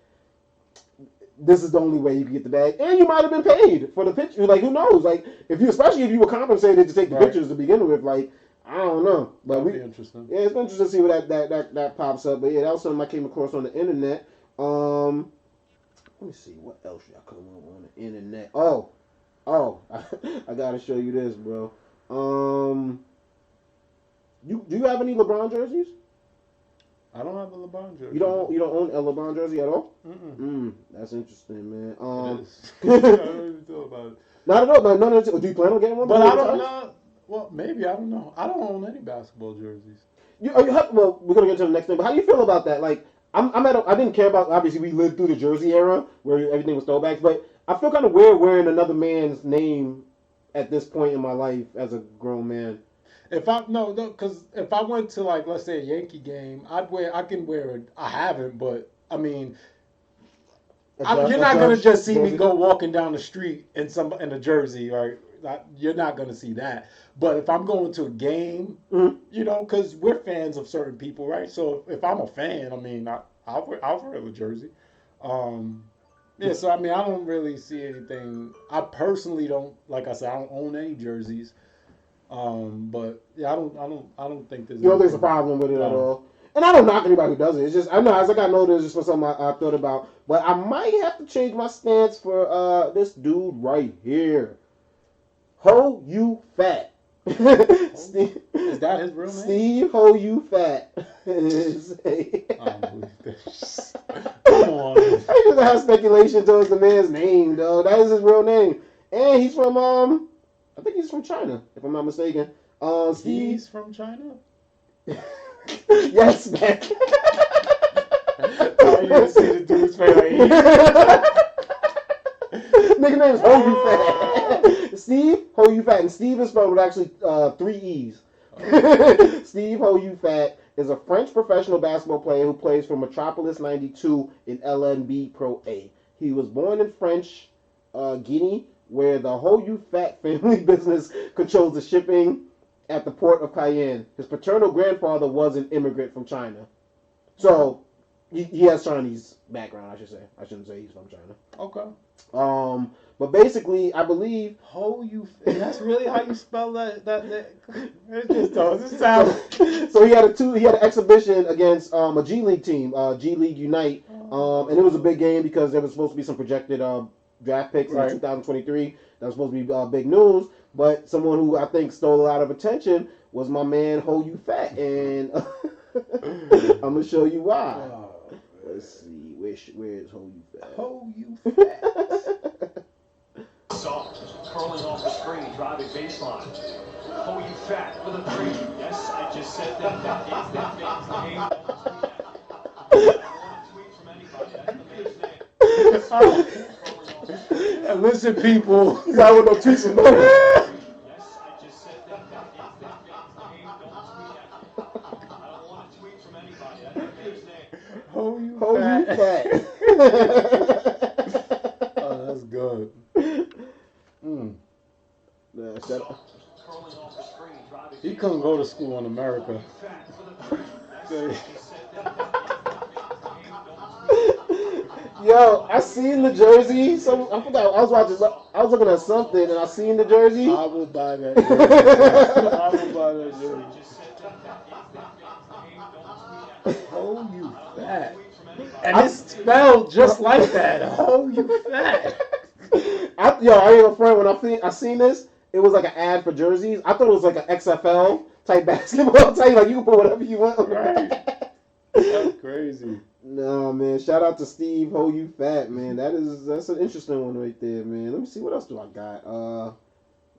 S1: this is the only way you can get the bag, and you might have been paid for the picture. Like who knows? Like especially if you were compensated to take the pictures to begin with. Like I don't know, but
S2: that'd be interesting.
S1: Yeah, it's interesting to see where that pops up. But yeah, that was something I came across on the internet. Let me see what else y'all come up on the internet. Oh, I gotta show you this, bro. Do you have any LeBron jerseys?
S2: I don't have a LeBron jersey.
S1: You don't own a LeBron jersey at all?
S2: Mm-mm.
S1: That's interesting, man.
S2: It is. I don't even feel about it.
S1: Not at all. No, none of the, do you plan on getting one?
S2: But I don't know. Well, maybe I don't know. I don't own any basketball jerseys.
S1: Well, we're gonna get to the next thing. But how do you feel about that? Like, I didn't care about. Obviously, we lived through the jersey era where everything was throwbacks. But I feel kind of weird wearing another man's name at this point in my life as a grown man.
S2: Because if I went to like let's say a Yankee game, I can wear it. I haven't, but I mean, you're not gonna just see me go walking down the street in a jersey, right? You're not gonna see that. But if I'm going to a game, because we're fans of certain people, right? So if I'm a fan, I mean, I'll wear a jersey. Yeah, so I mean, I don't really see anything. I personally don't, like I said, I don't own any jerseys. But yeah, I don't think there's.
S1: You don't think there's a problem with it at all? And I don't knock anybody who does it. It's just I know as I got older, it's just for something I thought about. But I might have to change my stance for this dude right here. Ho, you fat.
S2: Steve, is that his real name?
S1: Steve, Ho, you fat.
S2: I don't believe this. Come on.
S1: I just have speculation towards the man's name, though. That is his real name, and he's from I think he's from China, if I'm not mistaken. Steve.
S2: He's from China?
S1: Yes, man.
S2: Oh, you didn't see the dude's face.
S1: Nigga name's Ho You Fat. Steve Ho You Fat, and Steve is spelled with actually 3 E's. Steve Ho You Fat is a French professional basketball player who plays for Metropolis 92 in LNB Pro A. He was born in French Guinea, where the Ho You Fat family business controls the shipping at the port of Cayenne. His paternal grandfather was an immigrant from China. So, he has Chinese background, I should say. I shouldn't say he's from China.
S2: Okay.
S1: But basically, I believe
S2: Ho You Fat. That's really how you spell that. It just doesn't sound.
S1: So he had an exhibition against a G League team, G League Unite, and it was a big game because there was supposed to be some projected draft picks in 2023. That was supposed to be big news, but someone who I think stole a lot of attention was my man Ho You Fat, and I'm gonna show you why. Let's see, where is Ho You Fat?
S2: Ho You Fat.
S3: Soft, curling off the screen, driving baseline. Ho You Fat with a 3. Yes, I just said that. That is that man's name. I want a tweet from anybody. That's the man's name.
S2: And listen, people.
S1: I would no tweets from nobody.
S3: Yes, I just said that. That is that man's name. Don't tweet at me. I don't want a tweet from anybody. That's the man's name.
S2: Ho You
S1: Ho
S2: Fat.
S1: You Fat.
S2: Oh, that's good. He couldn't go to school in America.
S1: Yo, I seen the jersey. So I forgot. I was looking at something, and I seen the jersey.
S2: I will buy that jersey. I will buy that jersey. Ho You Fat. And it's spelled just like that. Ho You Fat.
S1: I ain't gonna front. When I seen this, it was like an ad for jerseys. I thought it was like an XFL type basketball type. Like you can put whatever you want on the back.
S2: That's crazy.
S1: No, man. Shout out to Steve. Ho, you fat, man. That's an interesting one right there, man. Let me see what else do I got. Hold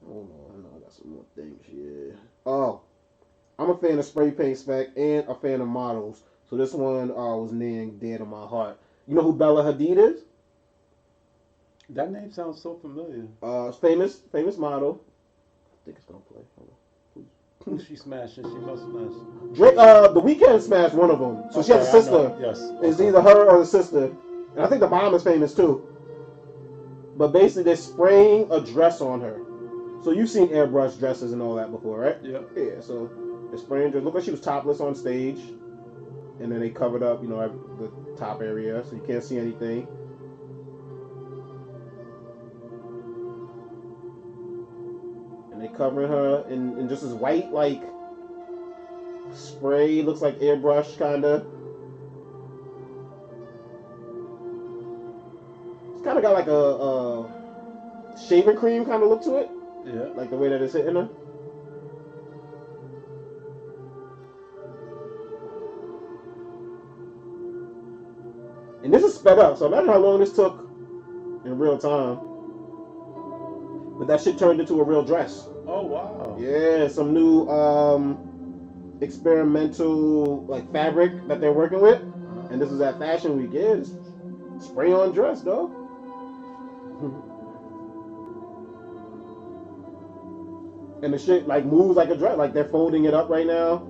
S1: on. I know I got some more things here. Oh, I'm a fan of Spray Paint Spec and a fan of models. So this one was named dear to my heart. You know who Bella Hadid is?
S2: That name sounds so familiar.
S1: Famous model. I think it's gonna play. Hold on.
S2: Who's she smashing? She must smash.
S1: Drake, The Weeknd smashed one of them. So she has a sister.
S2: Yes.
S1: It's either her or the sister. And I think the mom is famous too. But basically, they're spraying a dress on her. So you've seen airbrush dresses and all that before, right?
S2: Yeah.
S1: Yeah. So they're spraying dress. Look like she was topless on stage, and then they covered up, the top area, so you can't see anything. And they covering her in just this white, like, spray. Looks like airbrush, kind of. It's kind of got like a shaving cream kind of look to it.
S2: Yeah.
S1: Like the way that it's hitting her. And this is sped up, so imagine how long this took in real time. But that shit turned into a real dress.
S2: Oh, wow.
S1: Yeah, some new experimental like fabric that they're working with. And this is at Fashion Week. Yeah, it's spray on dress, though. And the shit like moves like a dress. Like they're folding it up right now.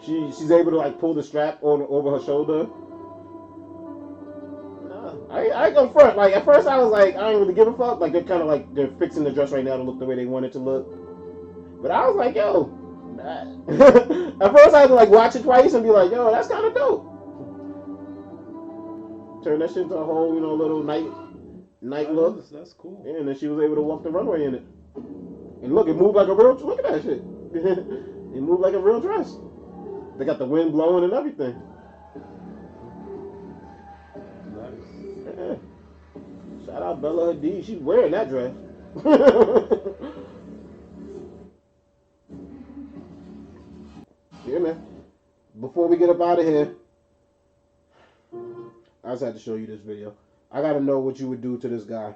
S1: She's able to like pull the strap over her shoulder. I ain't gonna front. Like at first I was like, I ain't really give a fuck. Like they're fixing the dress right now to look the way they want it to look. But I was like, yo. At first I had to like watch it twice and be like, yo, that's kind of dope. Turn that shit into a whole, little night look.
S2: That's cool.
S1: Yeah, and then she was able to walk the runway in it. And look, it moved like a real. Look at that shit. It moved like a real dress. They got the wind blowing and everything.
S2: Nice.
S1: Yeah. Shout out Bella Hadid. She's wearing that dress. Yeah, man. Before we get up out of here, I just had to show you this video. I gotta know what you would do to this guy.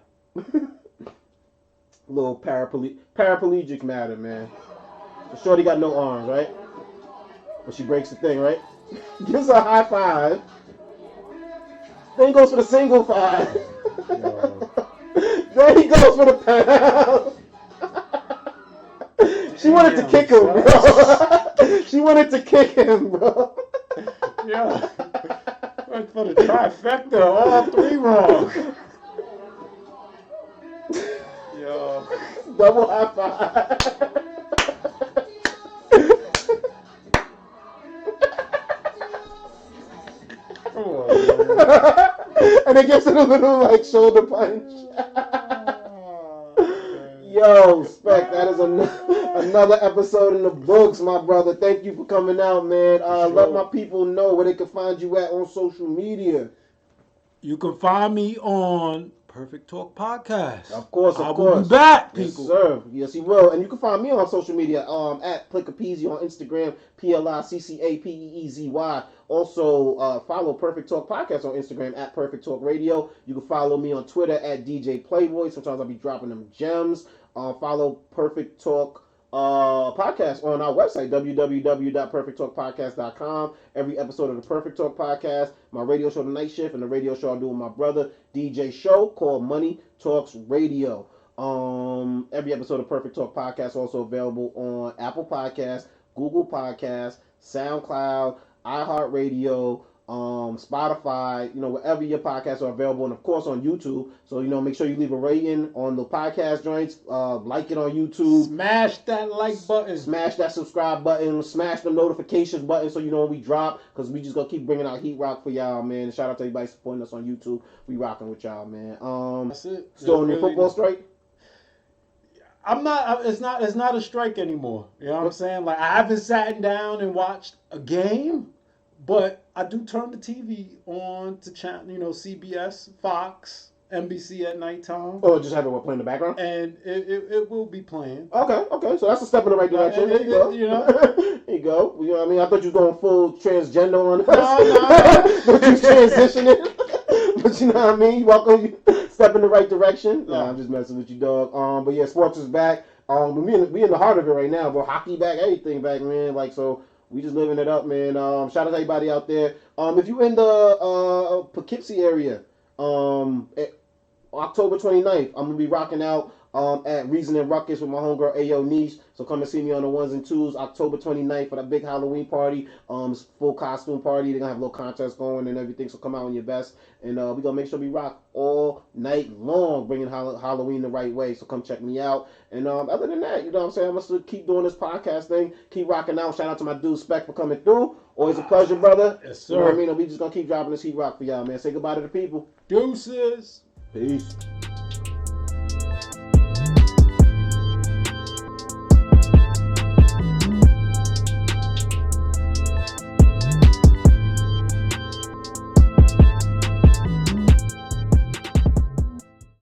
S1: Little paraplegic matter, man. The shorty got no arms, right? But she breaks the thing, right? Gives her a high five. Then goes for the single five. Then he goes for the pound. She wanted to kick him, bro. She wanted to kick him, bro.
S2: Yeah. Went for the trifecta, all three wrong. Yo.
S1: Double high five.
S2: Come on, man.
S1: And it gives it a little like shoulder punch. Yo, Spec, that is another episode in the books, my brother. Thank you for coming out, man. Let my people know where they can find you at on social media.
S2: You can find me on Perfect Talk Podcast.
S1: Of course.
S2: I will be back, people.
S1: Yes, sir. Yes, he will. And you can find me on social media at Pliccapeezy on Instagram, PLICCAPEEZY. Also, follow Perfect Talk Podcast on Instagram at Perfect Talk Radio. You can follow me on Twitter at DJPLAYBOY. Sometimes I'll be dropping them gems. Follow Perfect Talk podcast on our website, www.perfecttalkpodcast.com. Every episode of the Perfect Talk Podcast, my radio show, The Night Shift, and the radio show I do with my brother, DJ Show, called Money Talks Radio. Every episode of Perfect Talk Podcast also available on Apple Podcasts, Google Podcasts, SoundCloud, iHeartRadio, Spotify, wherever your podcasts are available, and of course on YouTube. So, make sure you leave a rating on the podcast joints, like it on YouTube.
S2: Smash that like button.
S1: Smash that subscribe button. Smash the notifications button so you know when we drop, because we just gonna keep bringing out heat rock for y'all, man. Shout out to everybody supporting us on YouTube. We rocking with y'all, man.
S2: That's it.
S1: Still on your football strike?
S2: I'm not. It's not a strike anymore. You know what I'm saying? Like, I haven't sat down and watched a game, but I do turn the TV on to channel, CBS, Fox, NBC at nighttime.
S1: Or just have it playing in the background?
S2: And it will be playing.
S1: Okay. So that's a step in the right direction. There you go.
S2: You know?
S1: There you go. You know what I mean? I thought you was going full transgender on us.
S2: No.
S1: But you transitioning. But you know what I mean? Welcome. Step in the right direction. Nah, I'm just messing with you, dog. But yeah, sports is back. But we in the heart of it right now, bro. Hockey back, everything back, man. Like, so we just living it up, man. Shout out to everybody out there. If you in the Poughkeepsie area, October 29th, I'm gonna be rocking out at Reason and Ruckus with my homegirl Ayo Niche. So come and see me on the 1s and 2s, October 29th for that big Halloween party. It's full costume party. They're gonna have a little contest going and everything. So come out in your best, and we gonna make sure we rock all night long, bringing Halloween the right way. So come check me out. And other than that, you know what I'm saying, I'm gonna still keep doing this podcast thing, keep rocking out. Shout out to my dude Spec for coming through. Always a pleasure, brother.
S2: Yes, sir.
S1: You know what I mean? And we just gonna keep dropping this heat rock for y'all, man. Say goodbye to the people.
S2: Deuces.
S1: Peace.